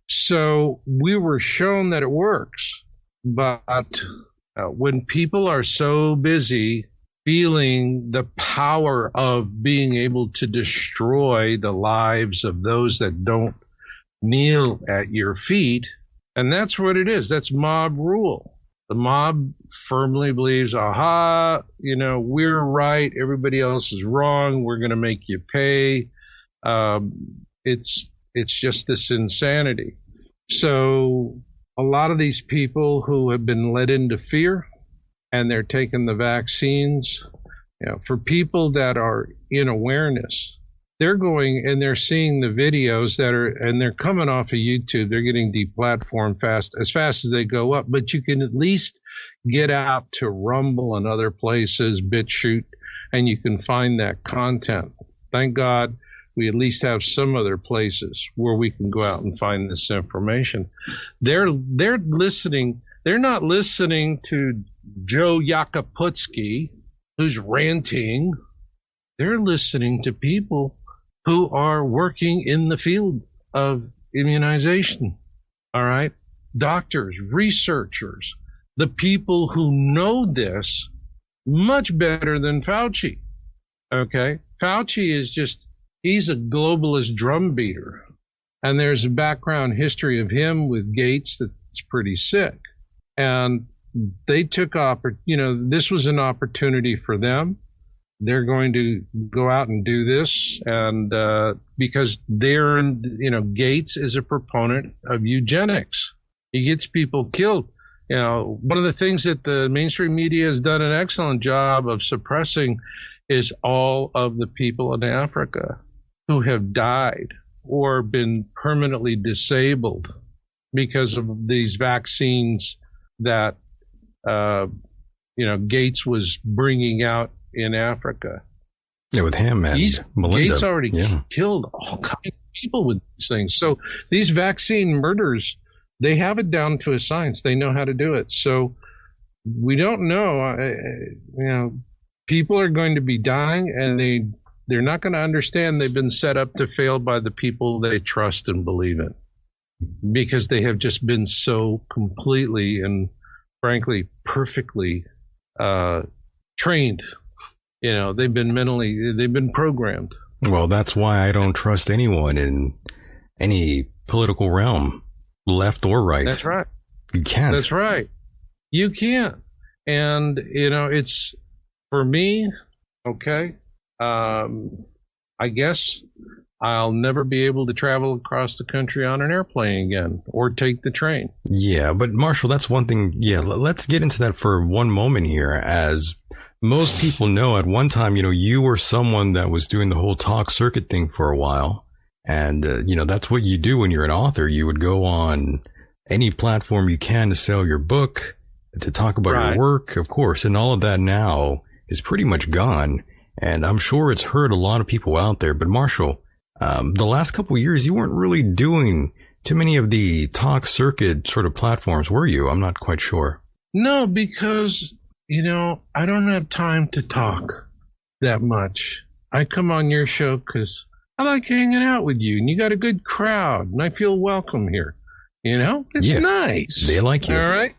So we were shown that it works. But when people are so busy feeling the power of being able to destroy the lives of those that don't kneel at your feet, and that's what it is. That's mob rule. The mob firmly believes, we're right, everybody else is wrong, we're going to make you pay. It's just this insanity. So a lot of these people who have been led into fear and they're taking the vaccines, for people that are in awareness, they're going and they're seeing the videos and they're coming off of YouTube. They're getting deplatformed as fast as they go up. But you can at least get out to Rumble and other places, BitChute, and you can find that content. Thank God we at least have some other places where we can go out and find this information. They're listening. They're not listening to Joe Yakuputsky, who's ranting. They're listening to people who are working in the field of immunization, all right? Doctors, researchers, the people who know this much better than Fauci, okay? Fauci he's a globalist drum beater, and there's a background history of him with Gates that's pretty sick. And they took this was an opportunity for them. They're going to go out and do this, and because Gates is a proponent of eugenics. He gets people killed. One of the things that the mainstream media has done an excellent job of suppressing is all of the people in Africa who have died or been permanently disabled because of these vaccines that Gates was bringing out in Africa. Yeah, with him and Melinda. Gates already killed all kinds of people with these things. So these vaccine murders, they have it down to a science. They know how to do it. So we don't know. People are going to be dying, and they're not going to understand they've been set up to fail by the people they trust and believe in, because they have just been so completely and frankly perfectly trained. They've been programmed. Well, that's why I don't trust anyone in any political realm, left or right. That's right. You can't. That's right. You can't. And, it's, for me, okay, I guess I'll never be able to travel across the country on an airplane again or take the train. Yeah, but Marshall, that's one thing. Yeah, let's get into that for one moment here. As most people know, at one time, you were someone that was doing the whole talk circuit thing for a while. And, that's what you do when you're an author. You would go on any platform you can to sell your book, to talk about your work, of course. And all of that now is pretty much gone. And I'm sure it's hurt a lot of people out there. But Marshall, the last couple of years, you weren't really doing too many of the talk circuit sort of platforms, were you? I'm not quite sure. No, because, I don't have time to talk that much. I come on your show because I like hanging out with you, and you got a good crowd, and I feel welcome here. It's nice. They like you. All right.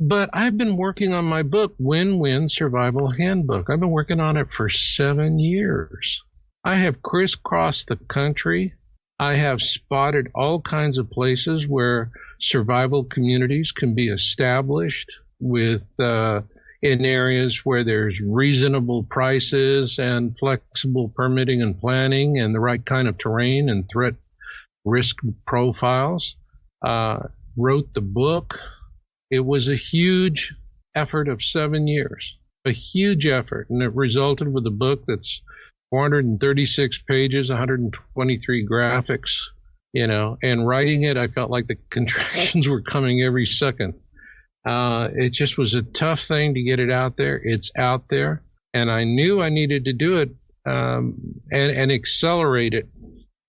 But I've been working on my book, Win-Win Survival Handbook. I've been working on it for 7 years. I have crisscrossed the country. I have spotted all kinds of places where survival communities can be established with in areas where there's reasonable prices and flexible permitting and planning and the right kind of terrain and threat risk profiles. Wrote the book. It was a huge effort of 7 years, a huge effort, and it resulted with a book that's 436 pages, 123 graphics, and writing it, I felt like the contractions were coming every second. It just was a tough thing to get it out there. It's out there, and I knew I needed to do it and accelerate it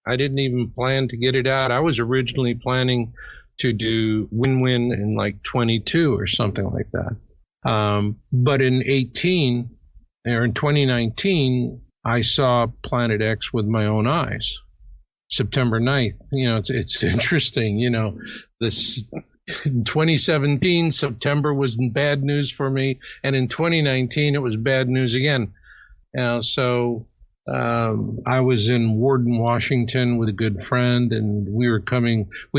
I didn't even plan to get it out. I was originally planning to do Win-Win in like 22 or something like that. But in 2019, I saw Planet X with my own eyes. September 9th. It's interesting. This 2017, September was bad news for me. And in 2019, it was bad news again. So I was in Warden, Washington with a good friend, and we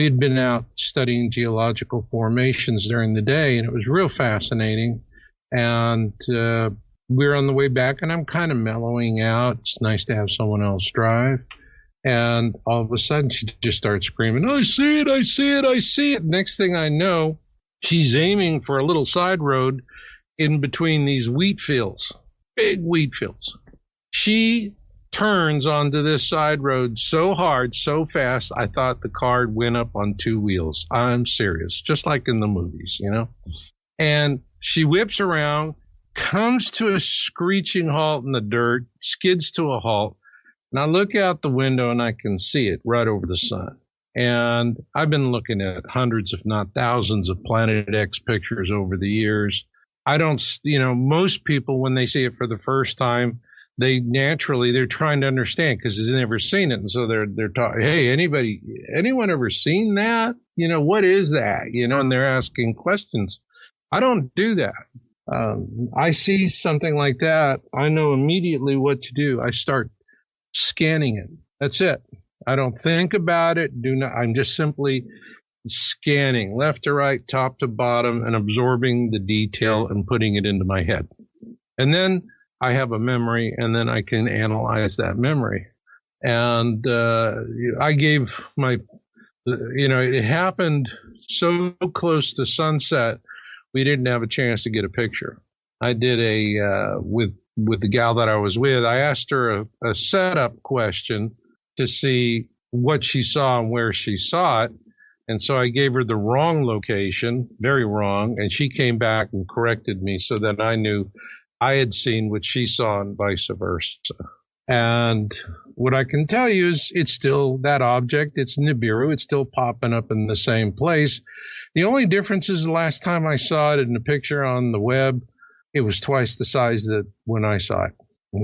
had been out studying geological formations during the day, and it was real fascinating. And we were on the way back, and I'm kind of mellowing out. It's nice to have someone else drive. And all of a sudden, she just starts screaming, I see it, I see it, I see it. Next thing I know, she's aiming for a little side road in between these wheat fields, big wheat fields. She turns onto this side road so hard, so fast, I thought the car went up on two wheels. I'm serious, just like in the movies, And she whips around, comes to a screeching halt in the dirt, skids to a halt. And I look out the window and I can see it right over the sun. And I've been looking at hundreds, if not thousands, of Planet X pictures over the years. I don't, most people, when they see it for the first time, they're trying to understand because they've never seen it. And so they're talking, hey, anyone ever seen that? What is that? And they're asking questions. I don't do that. I see something like that. I know immediately what to do. I start scanning it. That's it. I don't think about it. I'm just simply scanning left to right, top to bottom, and absorbing the detail and putting it into my head. And then I have a memory, and then I can analyze that memory. And I gave it happened so close to sunset, we didn't have a chance to get a picture. I did with the gal that I was with, I asked her a setup question to see what she saw and where she saw it. And so I gave her the wrong location, very wrong, and she came back and corrected me so that I knew I had seen what she saw and vice versa. And what I can tell you is it's still that object. It's Nibiru. It's still popping up in the same place. The only difference is the last time I saw it in a picture on the web, it was twice the size that when I saw it.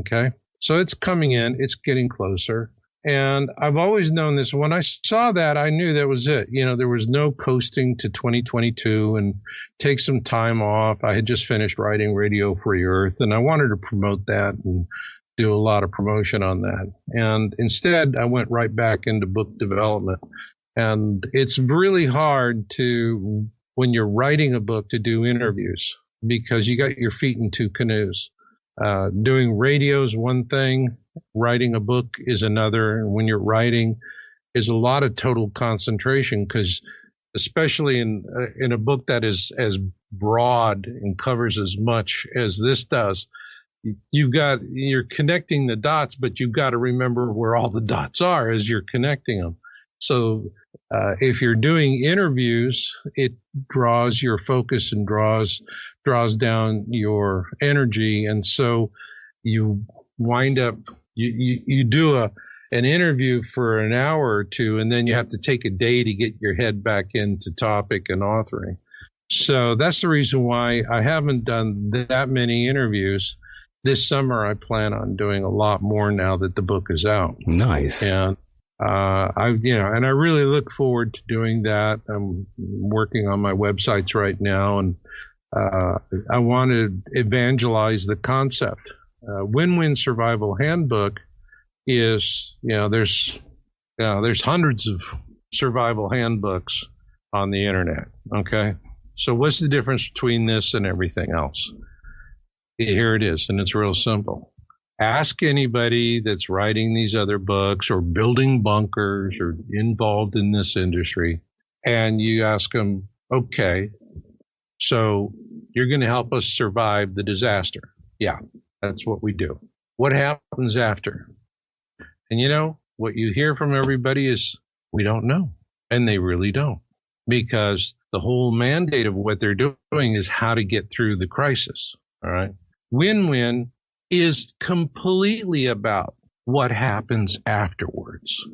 Okay. So it's coming in, it's getting closer. And I've always known this. When I saw that, I knew that was it. There was no coasting to 2022 and take some time off. I had just finished writing Radio Free Earth, and I wanted to promote that and do a lot of promotion on that. And instead, I went right back into book development. And it's really hard when you're writing a book, to do interviews because you got your feet in two canoes. Doing radio is one thing. Writing a book is another. And when you're writing, is a lot of total concentration because especially in a book that is as broad and covers as much as this does, you're connecting the dots, but you've got to remember where all the dots are as you're connecting them. So if you're doing interviews, it draws your focus and draws down your energy. And so you wind up, you do an interview for an hour or two, and then you have to take a day to get your head back into topic and authoring. So that's the reason why I haven't done that many interviews. This summer, I plan on doing a lot more now that the book is out. Nice. And I really look forward to doing that. I'm working on my websites right now, and I want to evangelize the concept. Win-Win Survival Handbook is, there's hundreds of survival handbooks on the internet. Okay, so what's the difference between this and everything else? Here it is, and it's real simple. Ask anybody that's writing these other books or building bunkers or involved in this industry, and you ask them, okay, so you're going to help us survive the disaster. Yeah, that's what we do. What happens after? And what you hear from everybody is, we don't know. And they really don't, because the whole mandate of what they're doing is how to get through the crisis. All right. Win-Win is completely about what happens afterwards.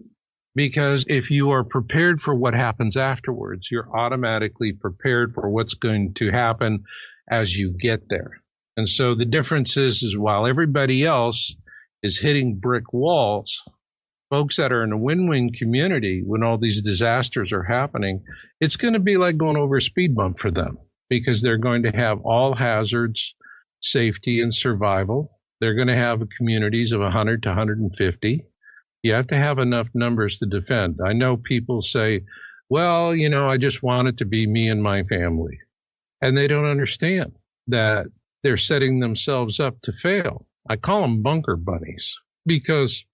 Because if you are prepared for what happens afterwards, you're automatically prepared for what's going to happen as you get there. And so the difference is while everybody else is hitting brick walls, folks that are in a win-win community, when all these disasters are happening, it's going to be like going over a speed bump for them, because they're going to have all hazards, safety, and survival. They're going to have communities of 100 to 150. You have to have enough numbers to defend. I know people say, well, I just want it to be me and my family. And they don't understand that they're setting themselves up to fail. I call them bunker bunnies, because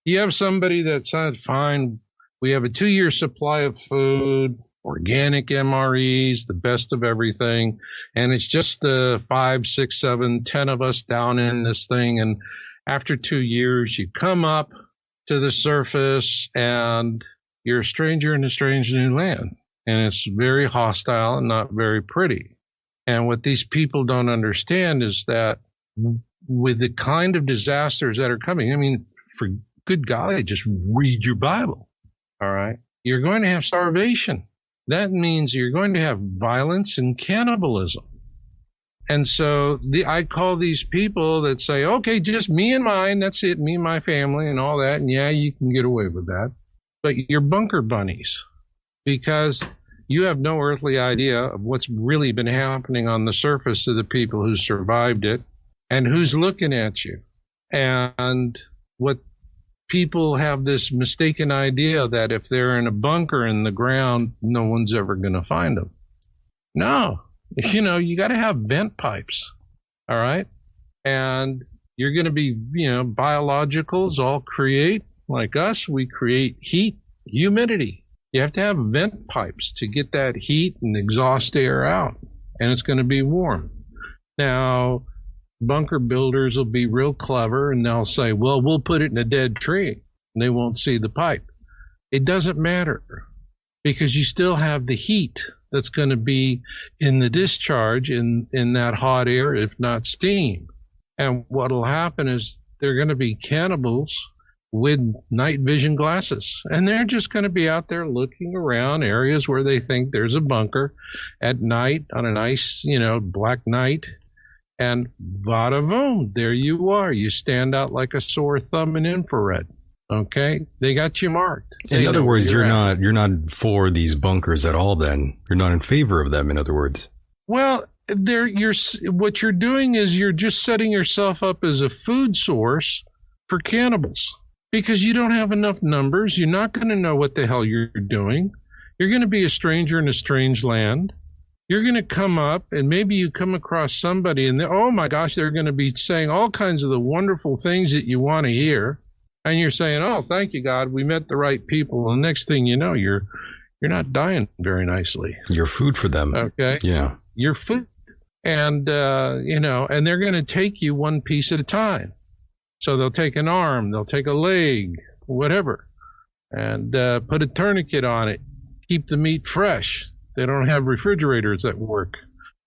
you have somebody that said, fine, we have a 2-year supply of food, organic MREs, the best of everything. And it's just the 5, 6, 7, 10 of us down in this thing. And after 2 years, you come up to the surface and you're a stranger in a strange new land. And it's very hostile and not very pretty. And what these people don't understand is that with the kind of disasters that are coming, I mean, for good golly, just read your Bible. All right. You're going to have starvation. That means you're going to have violence and cannibalism. And so I call these people that say, okay, just me and mine, that's it, me and my family and all that. And yeah, you can get away with that. But you're bunker bunnies, because you have no earthly idea of what's really been happening on the surface of the people who survived it and who's looking at you. And what people have this mistaken idea that if they're in a bunker in the ground, no one's ever going to find them. No. You got to have vent pipes, all right? And you're going to be, biologicals all create, like us, we create heat, humidity. You have to have vent pipes to get that heat and exhaust air out, and it's going to be warm. Now, bunker builders will be real clever, and they'll say, well, we'll put it in a dead tree, and they won't see the pipe. It doesn't matter, because you still have the heat that's going to be in the discharge in that hot air, if not steam. And what will happen is they're going to be cannibals with night vision glasses. And they're just going to be out there looking around areas where they think there's a bunker at night on a nice, black night. And vada voom, there you are. You stand out like a sore thumb in infrared. Okay, they got you marked. In other words, you're not for these bunkers at all. Then you're not in favor of them. In other words, well, what you're doing is you're just setting yourself up as a food source for cannibals, because you don't have enough numbers. You're not going to know what the hell you're doing. You're going to be a stranger in a strange land. You're going to come up, and maybe you come across somebody, and oh my gosh, they're going to be saying all kinds of the wonderful things that you want to hear. And you're saying, oh, thank you, God, we met the right people. And the next thing you know, you're not dying very nicely. You're food for them. Okay. Yeah. You're food. And, and they're going to take you one piece at a time. So they'll take an arm, they'll take a leg, whatever, and put a tourniquet on it, keep the meat fresh. They don't have refrigerators that work.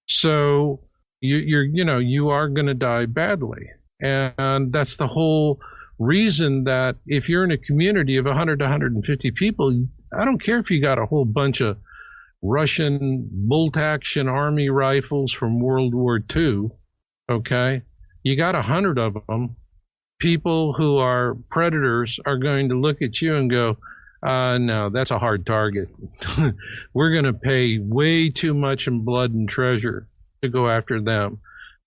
So you are going to die badly. And that's the whole reason that if you're in a community of 100 to 150 people, I don't care if you got a whole bunch of Russian bolt-action army rifles from World War II, okay? You got 100 of them. People who are predators are going to look at you and go, no, that's a hard target. We're going to pay way too much in blood and treasure to go after them.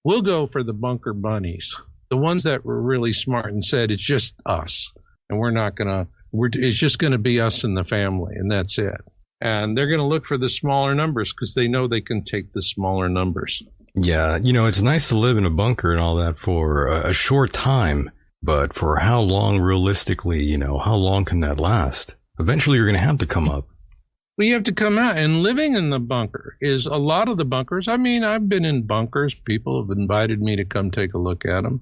We'll go for the bunker bunnies. The ones that were really smart and said, it's just us, and it's just going to be us and the family, and that's it. And they're going to look for the smaller numbers because they know they can take the smaller numbers. Yeah, it's nice to live in a bunker and all that for a short time, but for how long realistically, how long can that last? Eventually you're going to have to come up. Well, you have to come out, and living in the bunker is a lot of the bunkers. I mean, I've been in bunkers. People have invited me to come take a look at them.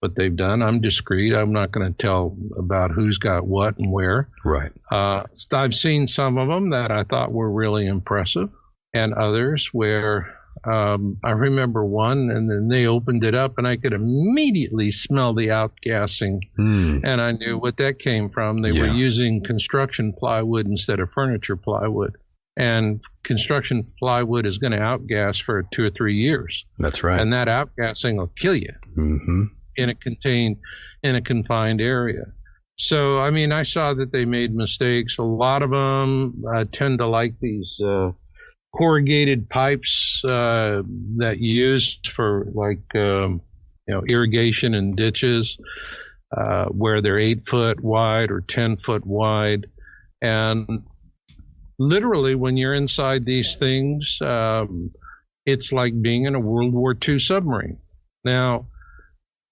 What they've done. I'm discreet. I'm not going to tell about who's got what and where. Right. I've seen some of them that I thought were really impressive, and others where I remember one, and then they opened it up, and I could immediately smell the outgassing, and I knew what that came from. They were using construction plywood instead of furniture plywood, and construction plywood is going to outgas for 2 or 3 years. That's right. And that outgassing will kill you in a confined area. So, I mean, I saw that they made mistakes. A lot of them tend to like these corrugated pipes that you use for irrigation and ditches, where they're 8 foot wide or 10 foot wide. And literally, when you're inside these things, it's like being in a World War II submarine. Now,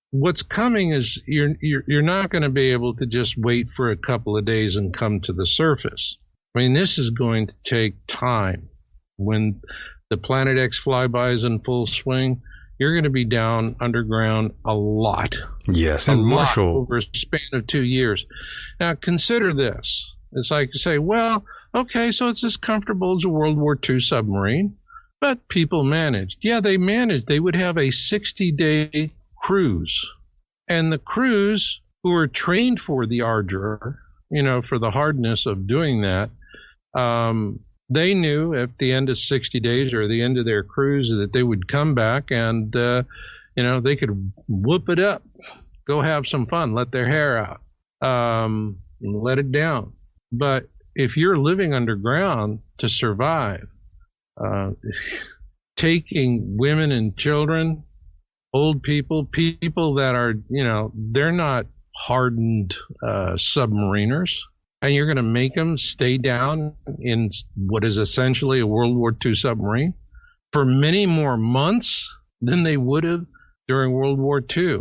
what's coming is you're not going to be able to just wait for a couple of days and come to the surface. I mean, this is going to take time. When the Planet X flyby is in full swing, you're going to be down underground a lot. Yes, and Marshall, over a span of 2 years. Now, consider this. It's like you say, well, okay, so it's as comfortable as a World War II submarine, but people managed. Yeah, they managed. They would have a 60-day crews, and the crews who are trained for the ardor, for the hardness of doing that, they knew at the end of 60 days or the end of their cruise that they would come back and, they could whoop it up, go have some fun, let their hair out, let it down. But if you're living underground to survive, taking women and children, old people that are, they're not hardened submariners, and you're going to make them stay down in what is essentially a World War II submarine for many more months than they would have during World War II.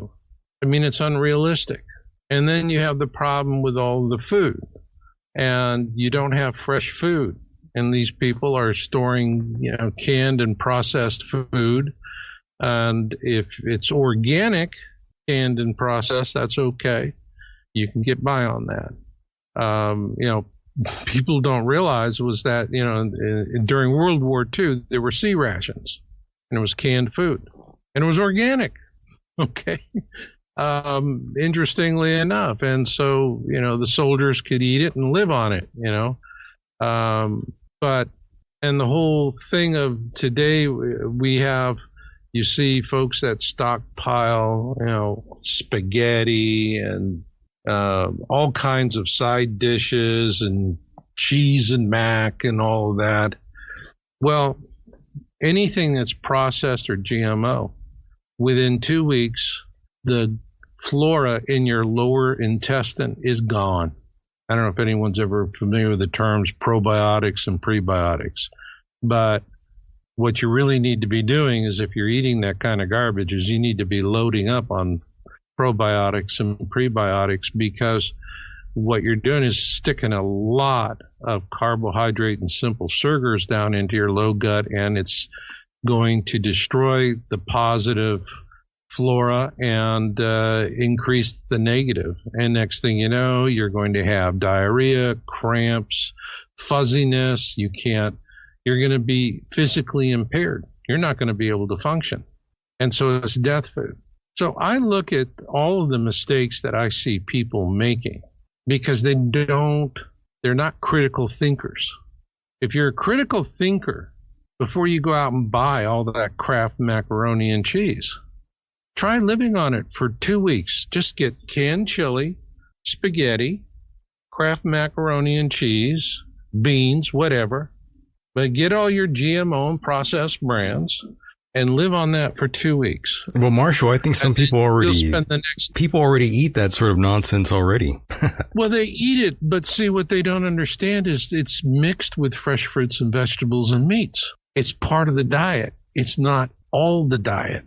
I mean, it's unrealistic. And then you have the problem with all the food, and you don't have fresh food. And these people are storing, canned and processed food. And if it's organic, canned and processed, that's okay. You can get by on that. People don't realize was that, during World War II, there were sea rations, and it was canned food, and it was organic. Okay. Interestingly enough. And so, the soldiers could eat it and live on it, and the whole thing of today, you see folks that stockpile, spaghetti and all kinds of side dishes and cheese and mac and all of that. Well, anything that's processed or GMO, within 2 weeks, the flora in your lower intestine is gone. I don't know if anyone's ever familiar with the terms probiotics and prebiotics, but what you really need to be doing is, if you're eating that kind of garbage, is you need to be loading up on probiotics and prebiotics, because what you're doing is sticking a lot of carbohydrate and simple sugars down into your low gut, and it's going to destroy the positive flora and increase the negative. And next thing you know, you're going to have diarrhea, cramps, fuzziness. You're going to be physically impaired. You're not going to be able to function. And so it's death food. So I look at all of the mistakes that I see people making because they're not critical thinkers. If you're a critical thinker, before you go out and buy all that Kraft macaroni and cheese, try living on it for 2 weeks. Just get canned chili, spaghetti, Kraft macaroni and cheese, beans, whatever. But get all your GMO and processed brands and live on that for 2 weeks. Well, Marshall, I think some people already eat that sort of nonsense already. Well, they eat it, but see, what they don't understand is it's mixed with fresh fruits and vegetables and meats. It's part of the diet. It's not all the diet.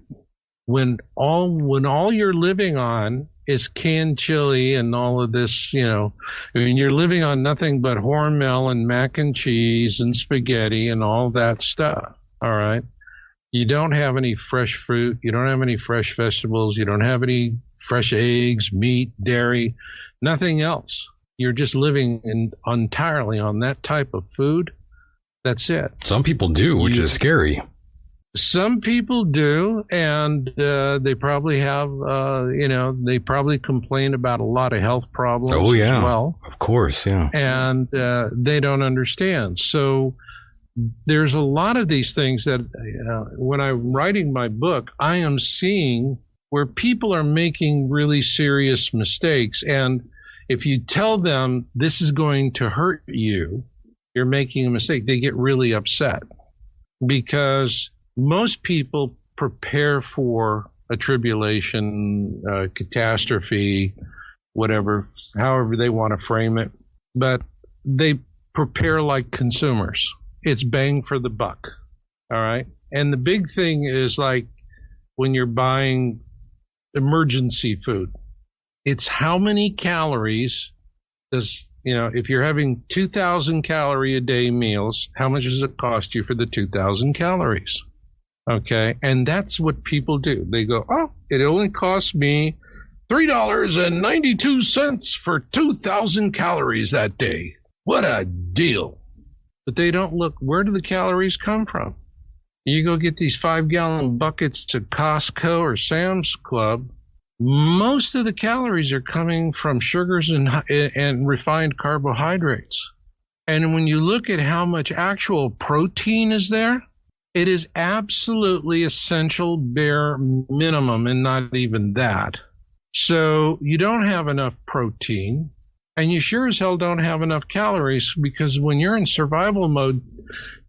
When all you're living on is canned chili and all of this, you're living on nothing but Hormel and mac and cheese and spaghetti and all that stuff. All right. You don't have any fresh fruit. You don't have any fresh vegetables. You don't have any fresh eggs, meat, dairy, nothing else. You're just living entirely on that type of food. That's it. Some people do, which is scary. Some people do, and they probably have, they probably complain about a lot of health problems as well. Of course, yeah. And they don't understand. So there's a lot of these things that when I'm writing my book, I am seeing where people are making really serious mistakes. And if you tell them this is going to hurt you, you're making a mistake, they get really upset because most people prepare for a tribulation, catastrophe, whatever, however they want to frame it, but they prepare like consumers. It's bang for the buck, all right? And the big thing is like when you're buying emergency food, it's how many calories does, if you're having 2,000 calorie a day meals, how much does it cost you for the 2,000 calories? Okay, and that's what people do. They go, oh, it only cost me $3.92 for 2,000 calories that day. What a deal. But they don't look, where do the calories come from? You go get these 5-gallon buckets at Costco or Sam's Club, most of the calories are coming from sugars and refined carbohydrates. And when you look at how much actual protein is there, it is absolutely essential bare minimum and not even that. So you don't have enough protein, and you sure as hell don't have enough calories, because when you're in survival mode,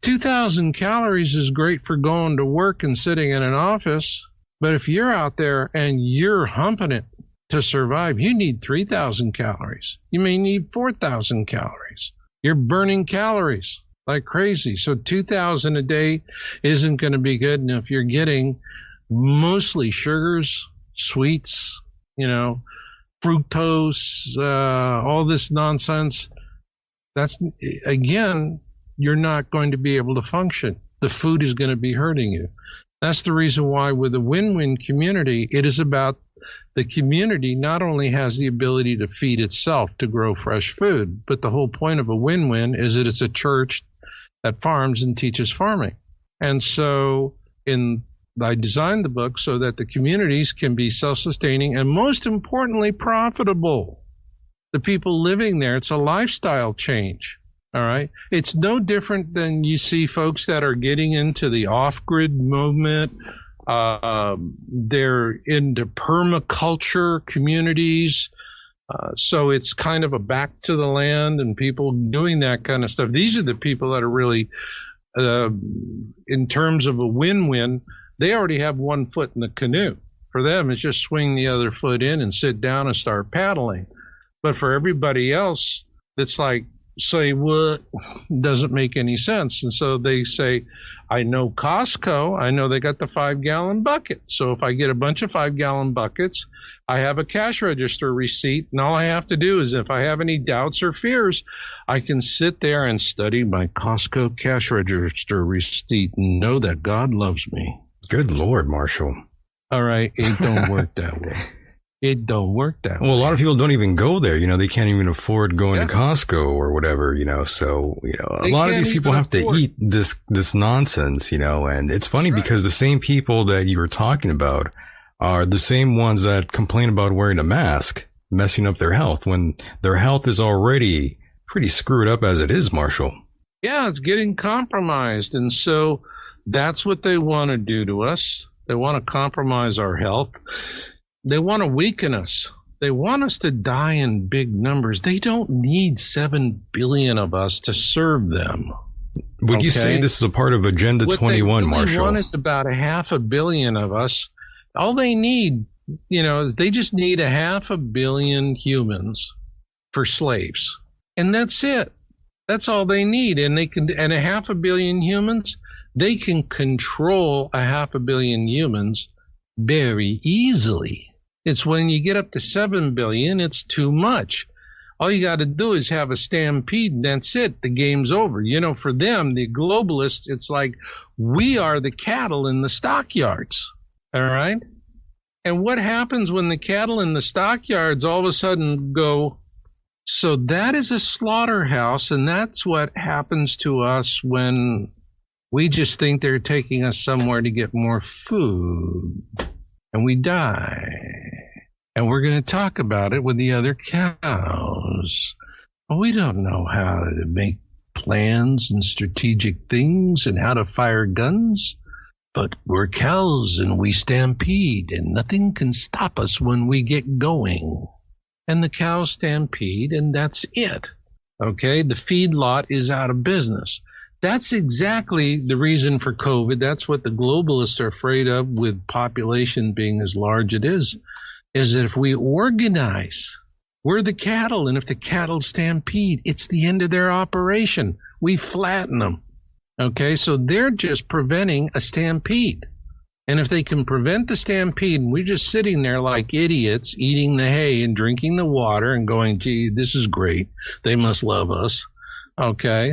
2,000 calories is great for going to work and sitting in an office. But if you're out there and you're humping it to survive, you need 3,000 calories. You may need 4,000 calories. You're burning calories like crazy. So 2,000 a day isn't going to be good. And if you're getting mostly sugars, sweets, fructose, all this nonsense, that's, again, you're not going to be able to function. The food is going to be hurting you. That's the reason why with a win-win community, it is about the community not only has the ability to feed itself to grow fresh food, but the whole point of a win-win is that it's a church that farms and teaches farming. And so I designed the book so that the communities can be self-sustaining and, most importantly, profitable. The people living there, it's a lifestyle change. All right. It's no different than you see folks that are getting into the off-grid movement. They're into permaculture communities. So it's kind of a back to the land and people doing that kind of stuff. These are the people that are really, in terms of a win-win, they already have one foot in the canoe. For them, it's just swing the other foot in and sit down and start paddling. But for everybody else, it's like, say what doesn't make any sense. And so they say, I know Costco, I know they got the 5-gallon bucket. So if I get a bunch of 5-gallon buckets, I have a cash register receipt. And all I have to do is if I have any doubts or fears, I can sit there and study my Costco cash register receipt and know that God loves me. Good Lord, Marshall. All right. It don't work that way. It don't work that way. Well, a lot of people don't even go there. They can't even afford going to Costco or whatever, so, a lot of these people have to eat this nonsense, and it's funny because the same people that you were talking about are the same ones that complain about wearing a mask, messing up their health when their health is already pretty screwed up as it is, Marshall. Yeah, it's getting compromised. And so that's what they want to do to us. They want to compromise our health. They want to weaken us. They want us to die in big numbers. They don't need 7 billion of us to serve them. Would you say this is a part of Agenda 21, Marshall? What they want is about 500 million of us. All they need, they just need 500 million humans for slaves. And that's it. That's all they need. And 500 million humans, they can control 500 million humans very easily. It's when you get up to 7 billion, it's too much. All you got to do is have a stampede, and that's it. The game's over. For them, the globalists, it's like we are the cattle in the stockyards. All right? And what happens when the cattle in the stockyards all of a sudden go, so that is a slaughterhouse, and that's what happens to us when We just think they're taking us somewhere to get more food, and we die. And we're going to talk about it with the other cows. But we don't know how to make plans and strategic things and how to fire guns. But we're cows and we stampede, and nothing can stop us when we get going. And the cows stampede, and that's it. Okay, the feedlot is out of business. That's exactly the reason for COVID. That's what the globalists are afraid of, with population being as large it is that if we organize, we're the cattle, and if the cattle stampede, it's the end of their operation. We flatten them. Okay, so they're just preventing a stampede. And if they can prevent the stampede, and we're just sitting there like idiots, eating the hay and drinking the water and going, gee, this is great. They must love us. Okay,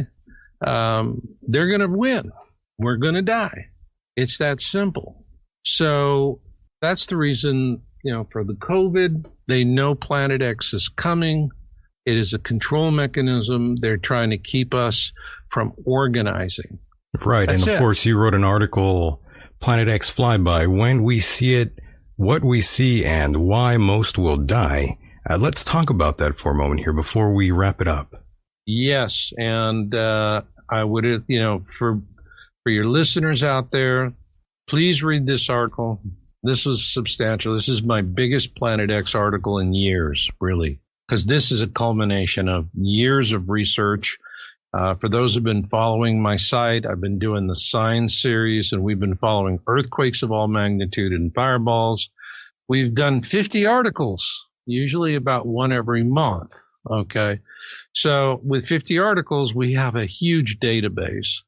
they're going to win. We're going to die. It's that simple. So that's the reason, for the COVID, they know Planet X is coming. It is a control mechanism. They're trying to keep us from organizing. Right. That's and of course, you wrote an article, Planet X Flyby, when we see it, what we see, and why most will die. Let's talk about that for a moment here before we wrap it up. Yes. And I would, for your listeners out there, please read this article. This is substantial. This is my biggest Planet X article in years, really, because this is a culmination of years of research. For those who've been following my site, I've been doing the Signs series, and we've been following earthquakes of all magnitude and fireballs. We've done 50 articles, usually about one every month. Okay. So with 50 articles, we have a huge database.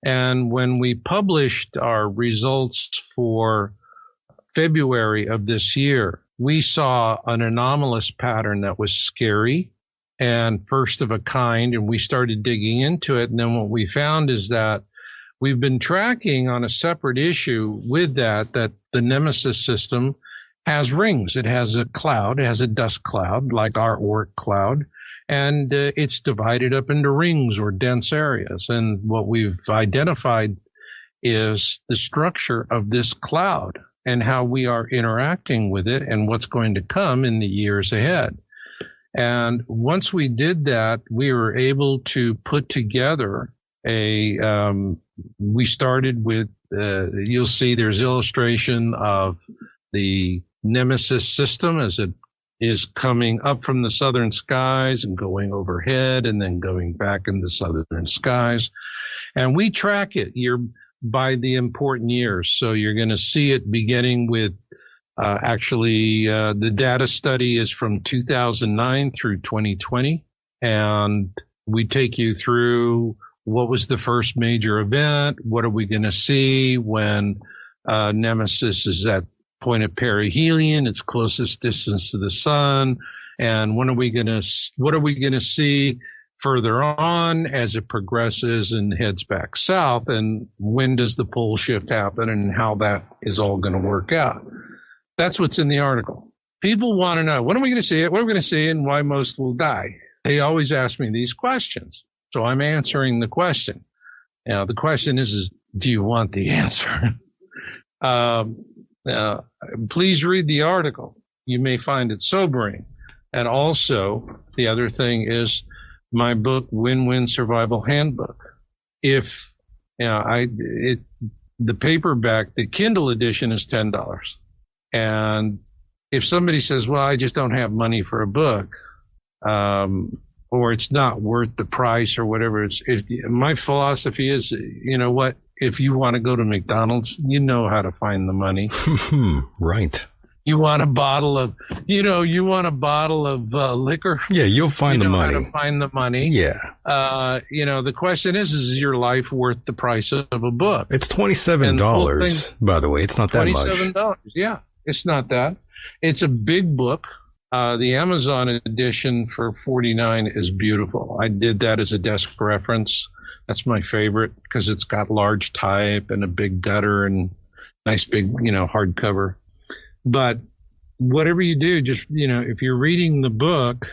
And when we published our results for February of this year, we saw an anomalous pattern that was scary and first of a kind, and we started digging into it. And then what we found is that we've been tracking on a separate issue with that the Nemesis system has rings. It has a cloud, it has a dust cloud, like our Oort cloud, and it's divided up into rings or dense areas. And what we've identified is the structure of this cloud and how we are interacting with it and what's going to come in the years ahead. And once we did that, we were able to put together we started with, you'll see there's illustration of the Nemesis system as it is coming up from the southern skies and going overhead and then going back in the southern skies. And we track it by the important years. So you're going to see it beginning with the data study is from 2009 through 2020, and we take you through what was the first major event, what are we going to see when Nemesis is at point of perihelion, its closest distance to the sun, and what are we going to see further on as it progresses and heads back south, and when does the pole shift happen and how that is all going to work out. That's what's in the article. People want to know, when are we going to see it? What are we going to see and why most will die? They always ask me these questions. So I'm answering the question. Now, the question is do you want the answer? Please read the article. You may find it sobering. And also, the other thing is my book, Win-Win Survival Handbook. The paperback, the Kindle edition is $10. And if somebody says, well, I just don't have money for a book, or it's not worth the price or whatever, my philosophy is, you know what, if you want to go to McDonald's, you know how to find the money. Right. You want a bottle of, liquor? Yeah, you'll find the money. You know how to find the money. Yeah. The question is your life worth the price of a book? It's $27, by the way. It's not that much. $27, yeah. It's not that. It's a big book. The Amazon edition for $49 is beautiful. I did that as a desk reference. That's my favorite because it's got large type and a big gutter and nice big, hardcover. But whatever you do, just, if you're reading the book,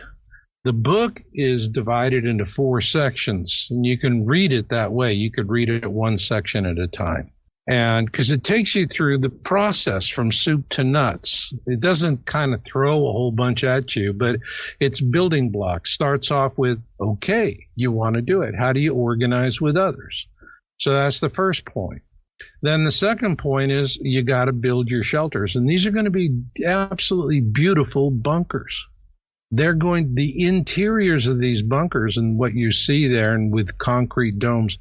The book is divided into 4 sections, and you can read it that way. You could read it one section at a time. And because it takes you through the process from soup to nuts. It doesn't kind of throw a whole bunch at you, but it's building blocks. Starts off with, okay, you want to do it. How do you organize with others? So that's the first point. Then the second point is you got to build your shelters. And these are going to be absolutely beautiful bunkers. The interiors of these bunkers and what you see there and with concrete domes,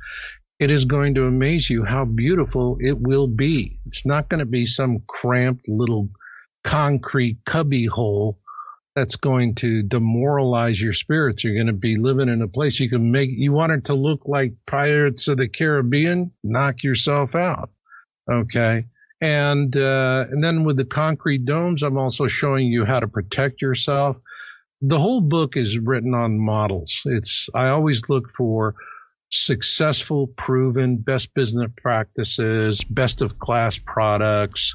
it is going to amaze you how beautiful it will be. It's not going to be some cramped little concrete cubby hole that's going to demoralize your spirits. You're going to be living in a place you want it to look like Pirates of the Caribbean, knock yourself out. Okay. And then with the concrete domes, I'm also showing you how to protect yourself. The whole book is written on models. I always look for successful, proven, best business practices, best of class products,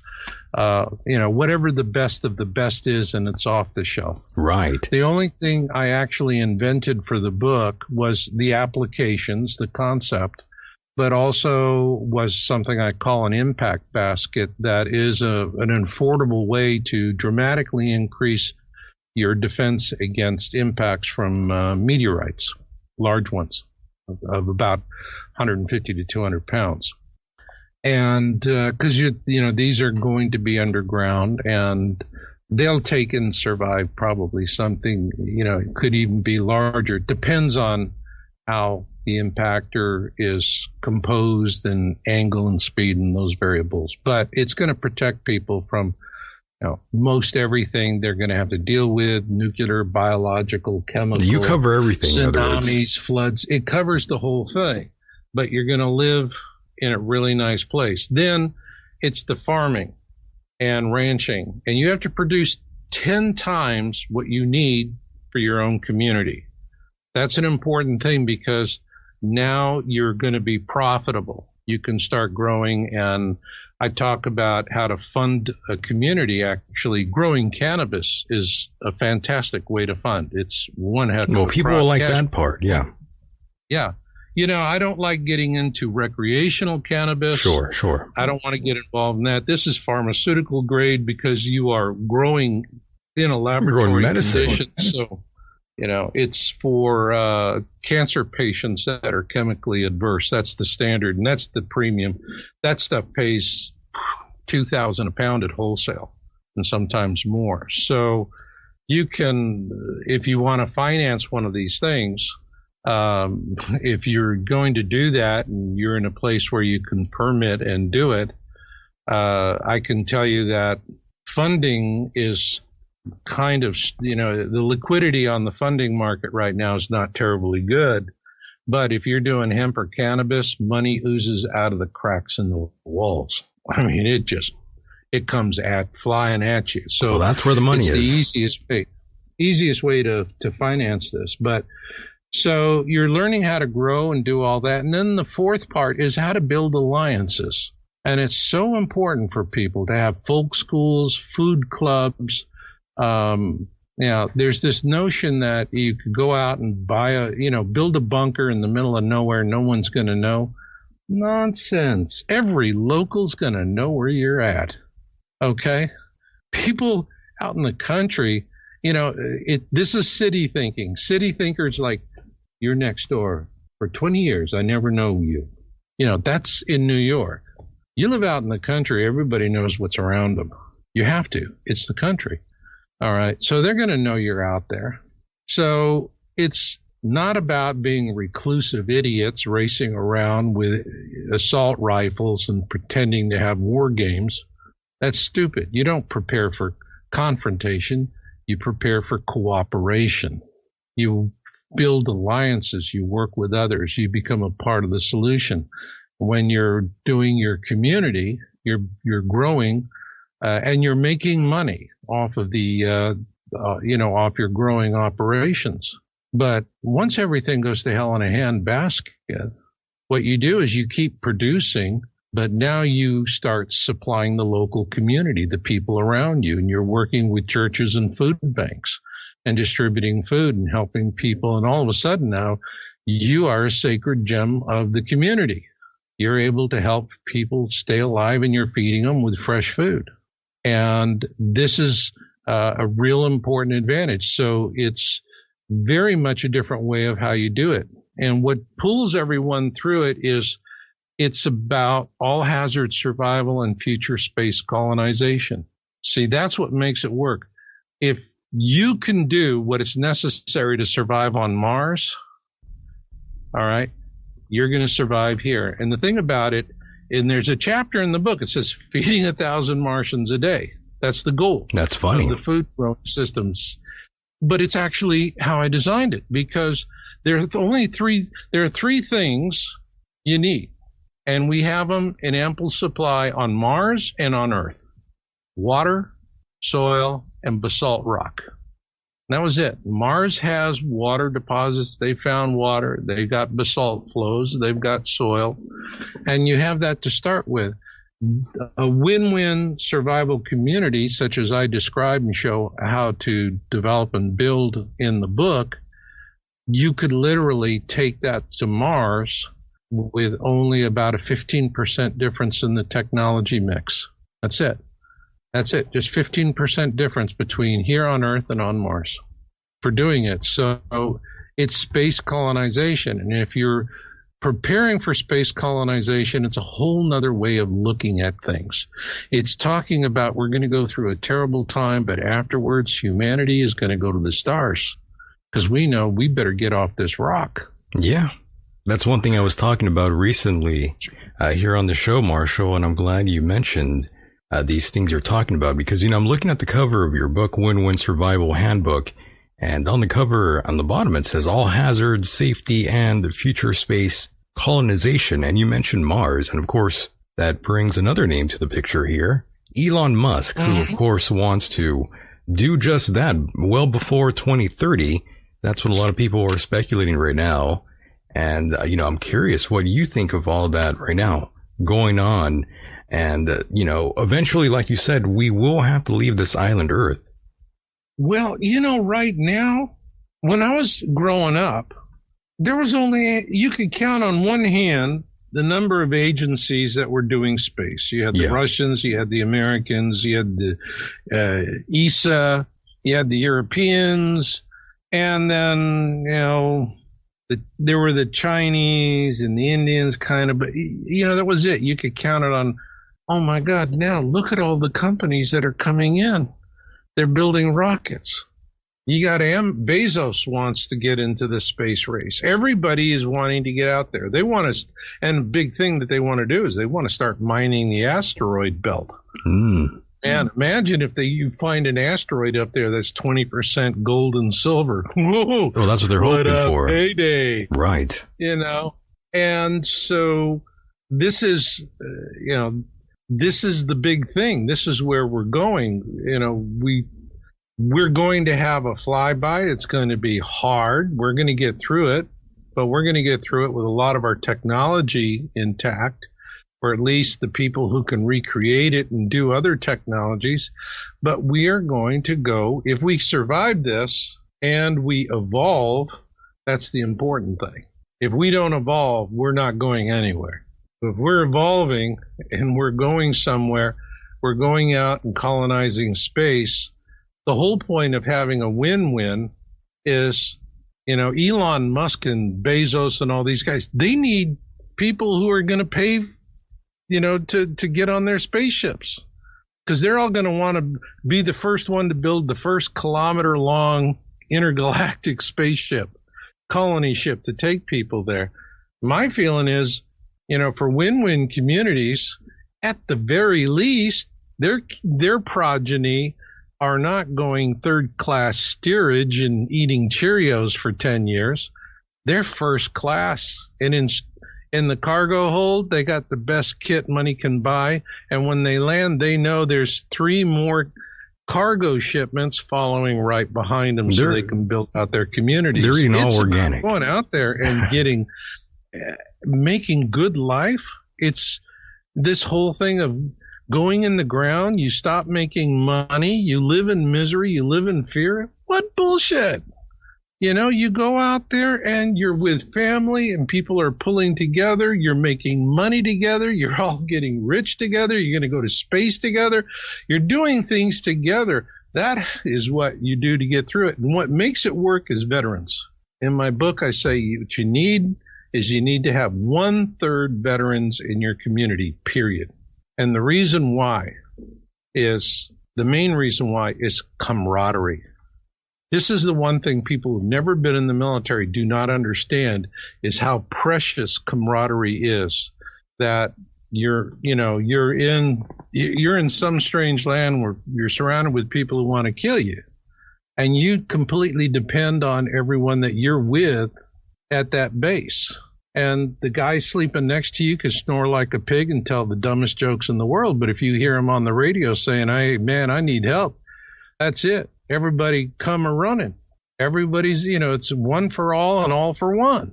whatever the best of the best is, and it's off the shelf. Right. The only thing I actually invented for the book was the applications, the concept, but also was something I call an impact basket that is an affordable way to dramatically increase your defense against impacts from meteorites, large ones of about 150 to 200 pounds. And because these are going to be underground, and they'll take and survive probably something, it could even be larger. It depends on how the impactor is composed and angle and speed and those variables. But it's going to protect people from most everything they're going to have to deal with: nuclear, biological, chemical. You cover everything. Tsunamis, floods. It covers the whole thing. But you're going to live in a really nice place. Then it's the farming and ranching. And you have to produce 10 times what you need for your own community. That's an important thing because now you're going to be profitable. You can start growing, and I talk about how to fund a community. Actually, growing cannabis is a fantastic way to fund. It's one heck of a people will like that part, yeah. Yeah. I don't like getting into recreational cannabis. Sure. I don't want to get involved in that. This is pharmaceutical grade because you are growing in a laboratory condition. So, it's for cancer patients that are chemically adverse. That's the standard, and that's the premium. That stuff pays $2,000 a pound at wholesale, and sometimes more. So you can, if you want to finance one of these things, if you're going to do that and you're in a place where you can permit and do it, I can tell you that funding is kind of, the liquidity on the funding market right now is not terribly good. But if you're doing hemp or cannabis, money oozes out of the cracks in the walls. I mean, it comes flying at you. So that's where the money is. The easiest way to finance this. But so you're learning how to grow and do all that. And then the fourth part is how to build alliances. And it's so important for people to have folk schools, food clubs. There's this notion that you could go out and build a bunker in the middle of nowhere. No one's going to know. Nonsense. Every local's going to know where you're at. Okay. People out in the country, this is city thinking. City thinkers like, you're next door for 20 years. I never know you. That's in New York. You live out in the country. Everybody knows what's around them. You have to. It's the country. All right. So they're going to know you're out there. So it's not about being reclusive idiots racing around with assault rifles and pretending to have war games. That's stupid. You don't prepare for confrontation. You prepare for cooperation. You build alliances. You work with others. You become a part of the solution. When you're doing your community, you're growing, and you're making money off of off your growing operations. But once everything goes to hell in a handbasket, what you do is you keep producing But now you start supplying the local community, the people around you, and you're working with churches and food banks and distributing food and helping people. And all of a sudden now you are a sacred gem of the community. You're able to help people stay alive, and you're feeding them with fresh food. And this is a real important advantage. So it's very much a different way of how you do it. And what pulls everyone through it is it's about all hazard survival and future space colonization. See, that's what makes it work. If you can do what is necessary to survive on Mars, all right, you're going to survive here. And the thing about it, and there's a chapter in the book, it says feeding 1,000 Martians a day. That's the goal. That's funny. Of the food growing systems. But it's actually how I designed it, because there are three things you need. And we have them in ample supply on Mars and on Earth: water, soil, and basalt rock. And that was it. Mars has water deposits. They found water. They've got basalt flows. They've got soil. And you have that to start with. A win-win survival community, such as I describe and show how to develop and build in the book, you could literally take that to Mars with only about a 15% difference in the technology mix. That's it. That's it. Just 15% difference between here on Earth and on Mars for doing it. So it's space colonization. And if you're preparing for space colonization, it's a whole nother way of looking at things. It's talking about we're going to go through a terrible time, but afterwards humanity is going to go to the stars because we know we better get off this rock. Yeah. That's one thing I was talking about recently here on the show, Marshall, and I'm glad you mentioned these things you're talking about because, I'm looking at the cover of your book, Win-Win Survival Handbook, and on the cover on the bottom it says all hazards, safety, and the future space colonization, and you mentioned Mars, and of course that brings another name to the picture here, Elon Musk, who of course wants to do just that well before 2030. That's what a lot of people are speculating right now. And, I'm curious what you think of all that right now going on. And, eventually, like you said, we will have to leave this island Earth. Well, right now, when I was growing up, there was you could count on one hand the number of agencies that were doing space. You had the Russians, you had the Americans, you had the ESA, you had the Europeans, and then, there were the Chinese and the Indians kind of, but, that was it. You could count it on, oh, my God, now look at all the companies that are coming in. They're building rockets. You got Bezos wants to get into the space race. Everybody is wanting to get out there. They want to, and the big thing that they want to do is they want to start mining the asteroid belt. And imagine if you find an asteroid up there that's 20% gold and silver. Whoa, well, that's what they're hoping for. Payday. Right. And so this is, this is the big thing. This is where we're going. We're going to have a flyby. It's going to be hard. We're going to get through it, but we're going to get through it with a lot of our technology intact, or at least the people who can recreate it and do other technologies. But we are going to go, if we survive this and we evolve, that's the important thing. If we don't evolve, we're not going anywhere. If we're evolving and we're going somewhere, we're going out and colonizing space. The whole point of having a win-win is, Elon Musk and Bezos and all these guys, they need people who are going to pay to get on their spaceships, because they're all going to want to be the first one to build the first kilometer-long intergalactic spaceship, colony ship to take people there. My feeling is, for win-win communities, at the very least, their progeny are not going third-class steerage and eating Cheerios for 10 years. They're first class, and in the cargo hold, they got the best kit money can buy. And when they land, they know there's 3 more cargo shipments following right behind them so they can build out their communities. They're eating all organic. Going out there and making good life. It's, this whole thing of going in the ground, you stop making money, you live in misery, you live in fear. What bullshit? You go out there and you're with family and people are pulling together. You're making money together. You're all getting rich together. You're going to go to space together. You're doing things together. That is what you do to get through it. And what makes it work is veterans. In my book, I say what you need to have 1/3 veterans in your community, period. And the main reason why is camaraderie. This is the one thing people who've never been in the military do not understand, is how precious camaraderie is. That you're in some strange land where you're surrounded with people who want to kill you, and you completely depend on everyone that you're with at that base. And the guy sleeping next to you can snore like a pig and tell the dumbest jokes in the world, but if you hear him on the radio saying, "Hey man, I need help," that's it. Everybody come a running. Everybody's, it's one for all and all for one.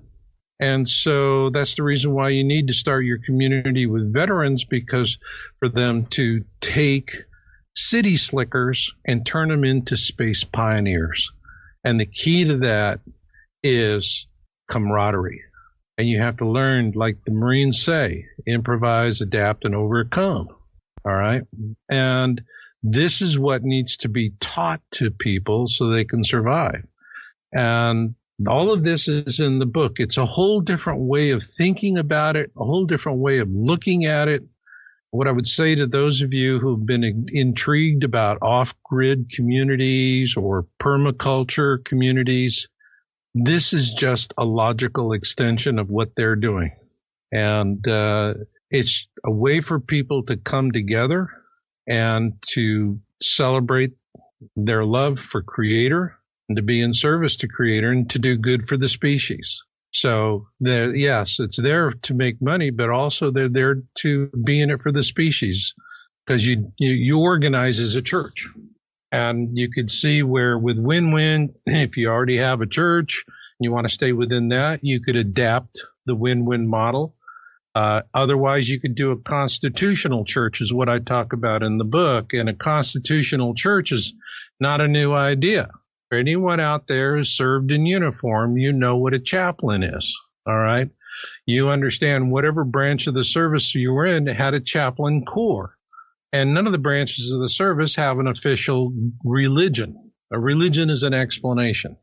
And so that's the reason why you need to start your community with veterans, because for them to take city slickers and turn them into space pioneers. And the key to that is camaraderie. And you have to learn, like the Marines say, improvise, adapt, and overcome. All right. And this is what needs to be taught to people so they can survive. And all of this is in the book. It's a whole different way of thinking about it, a whole different way of looking at it. What I would say to those of you who've been intrigued about off-grid communities or permaculture communities, this is just a logical extension of what they're doing. And it's a way for people to come together and to celebrate their love for Creator and to be in service to Creator and to do good for the species. So, yes, it's there to make money, but also they're there to be in it for the species, because you organize as a church. And you could see where with win-win, if you already have a church and you want to stay within that, you could adapt the win-win model. Otherwise, you could do a constitutional church, is what I talk about in the book. And a constitutional church is not a new idea. For anyone out there who's served in uniform, you know what a chaplain is. All right. You understand whatever branch of the service you were in had a chaplain corps. And none of the branches of the service have an official religion. A religion is an explanation.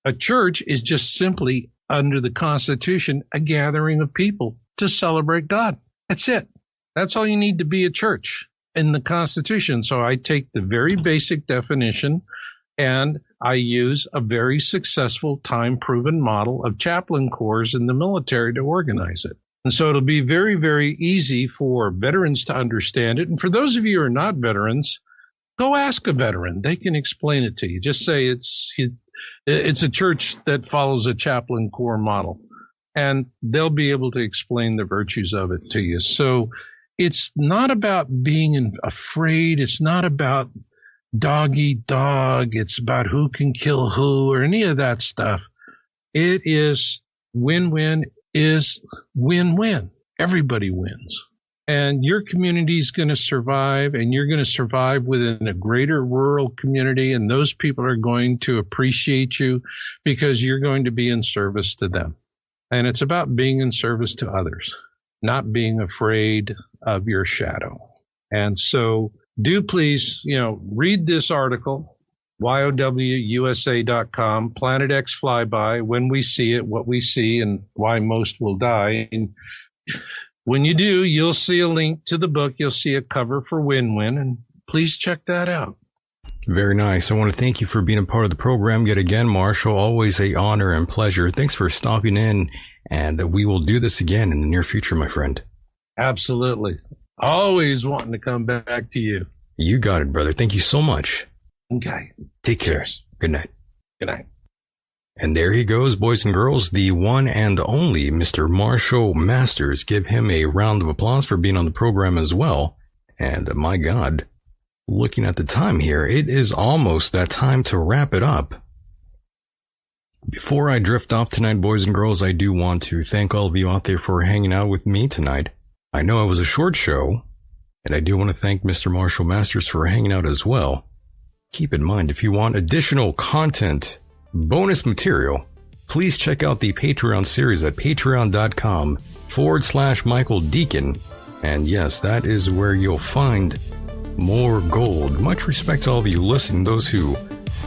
A church is just simply, under the Constitution, a gathering of people to celebrate God. That's it. That's all you need to be a church in the Constitution. So I take the very basic definition and I use a very successful time-proven model of chaplain corps in the military to organize it. And so it'll be very, very easy for veterans to understand it. And for those of you who are not veterans, go ask a veteran. They can explain it to you. Just say it's a church that follows a chaplain corps model, and they'll be able to explain the virtues of it to you. So it's not about being afraid. It's not about dog eat dog. It's about who can kill who or any of that stuff. It is win-win is win-win. Everybody wins. And your community is going to survive, and you're going to survive within a greater rural community, and those people are going to appreciate you because you're going to be in service to them. And it's about being in service to others, not being afraid of your shadow. And so do please, read this article, YOWUSA.com, Planet X Flyby, When We See It, What We See, and Why Most Will Die. And when you do, you'll see a link to the book. You'll see a cover for Win-Win, and please check that out. Very nice. I want to thank you for being a part of the program yet again, Marshall. Always a honor and pleasure. Thanks for stopping in, and we will do this again in the near future, my friend. Absolutely. Always wanting to come back to you. You got it, brother. Thank you so much. Okay. Take care. Cheers. Good night. Good night. And there he goes, boys and girls, the one and only Mr. Marshall Masters. Give him a round of applause for being on the program as well. And my God, looking at the time here, it is almost that time to wrap it up. Before I drift off tonight, boys and girls, I do want to thank all of you out there for hanging out with me tonight. I know it was a short show, and I do want to thank Mr. Marshall Masters for hanging out as well. Keep in mind, if you want additional content, bonus material, please check out the Patreon series at patreon.com/Michael Deacon. And yes, that is where you'll find more gold. Much respect to all of you listening, those who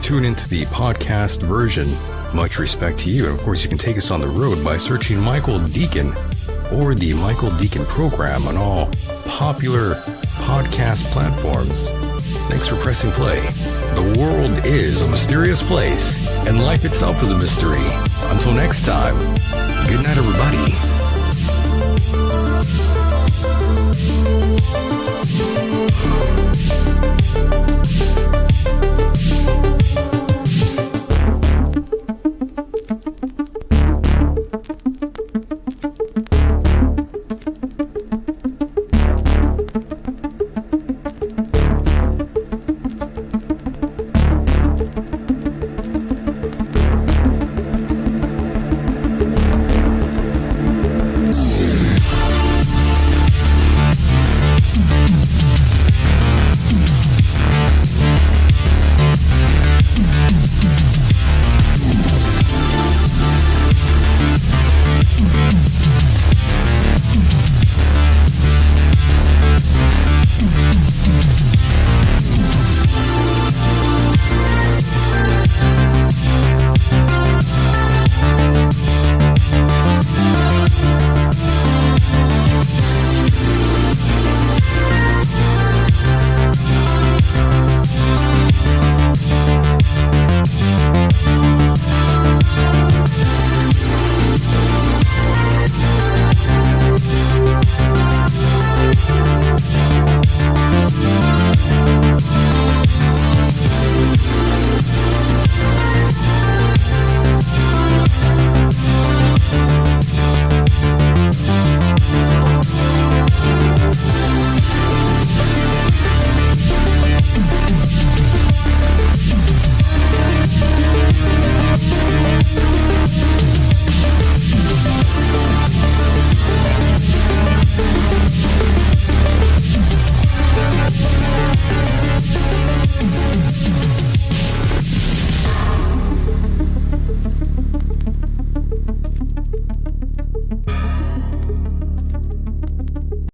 tune into the podcast version. Much respect to you. And of course, you can take us on the road by searching Michael Deacon or the Michael Deacon Program on all popular podcast platforms. Thanks for pressing play. The world is a mysterious place, and life itself is a mystery. Until next time, good night, everybody.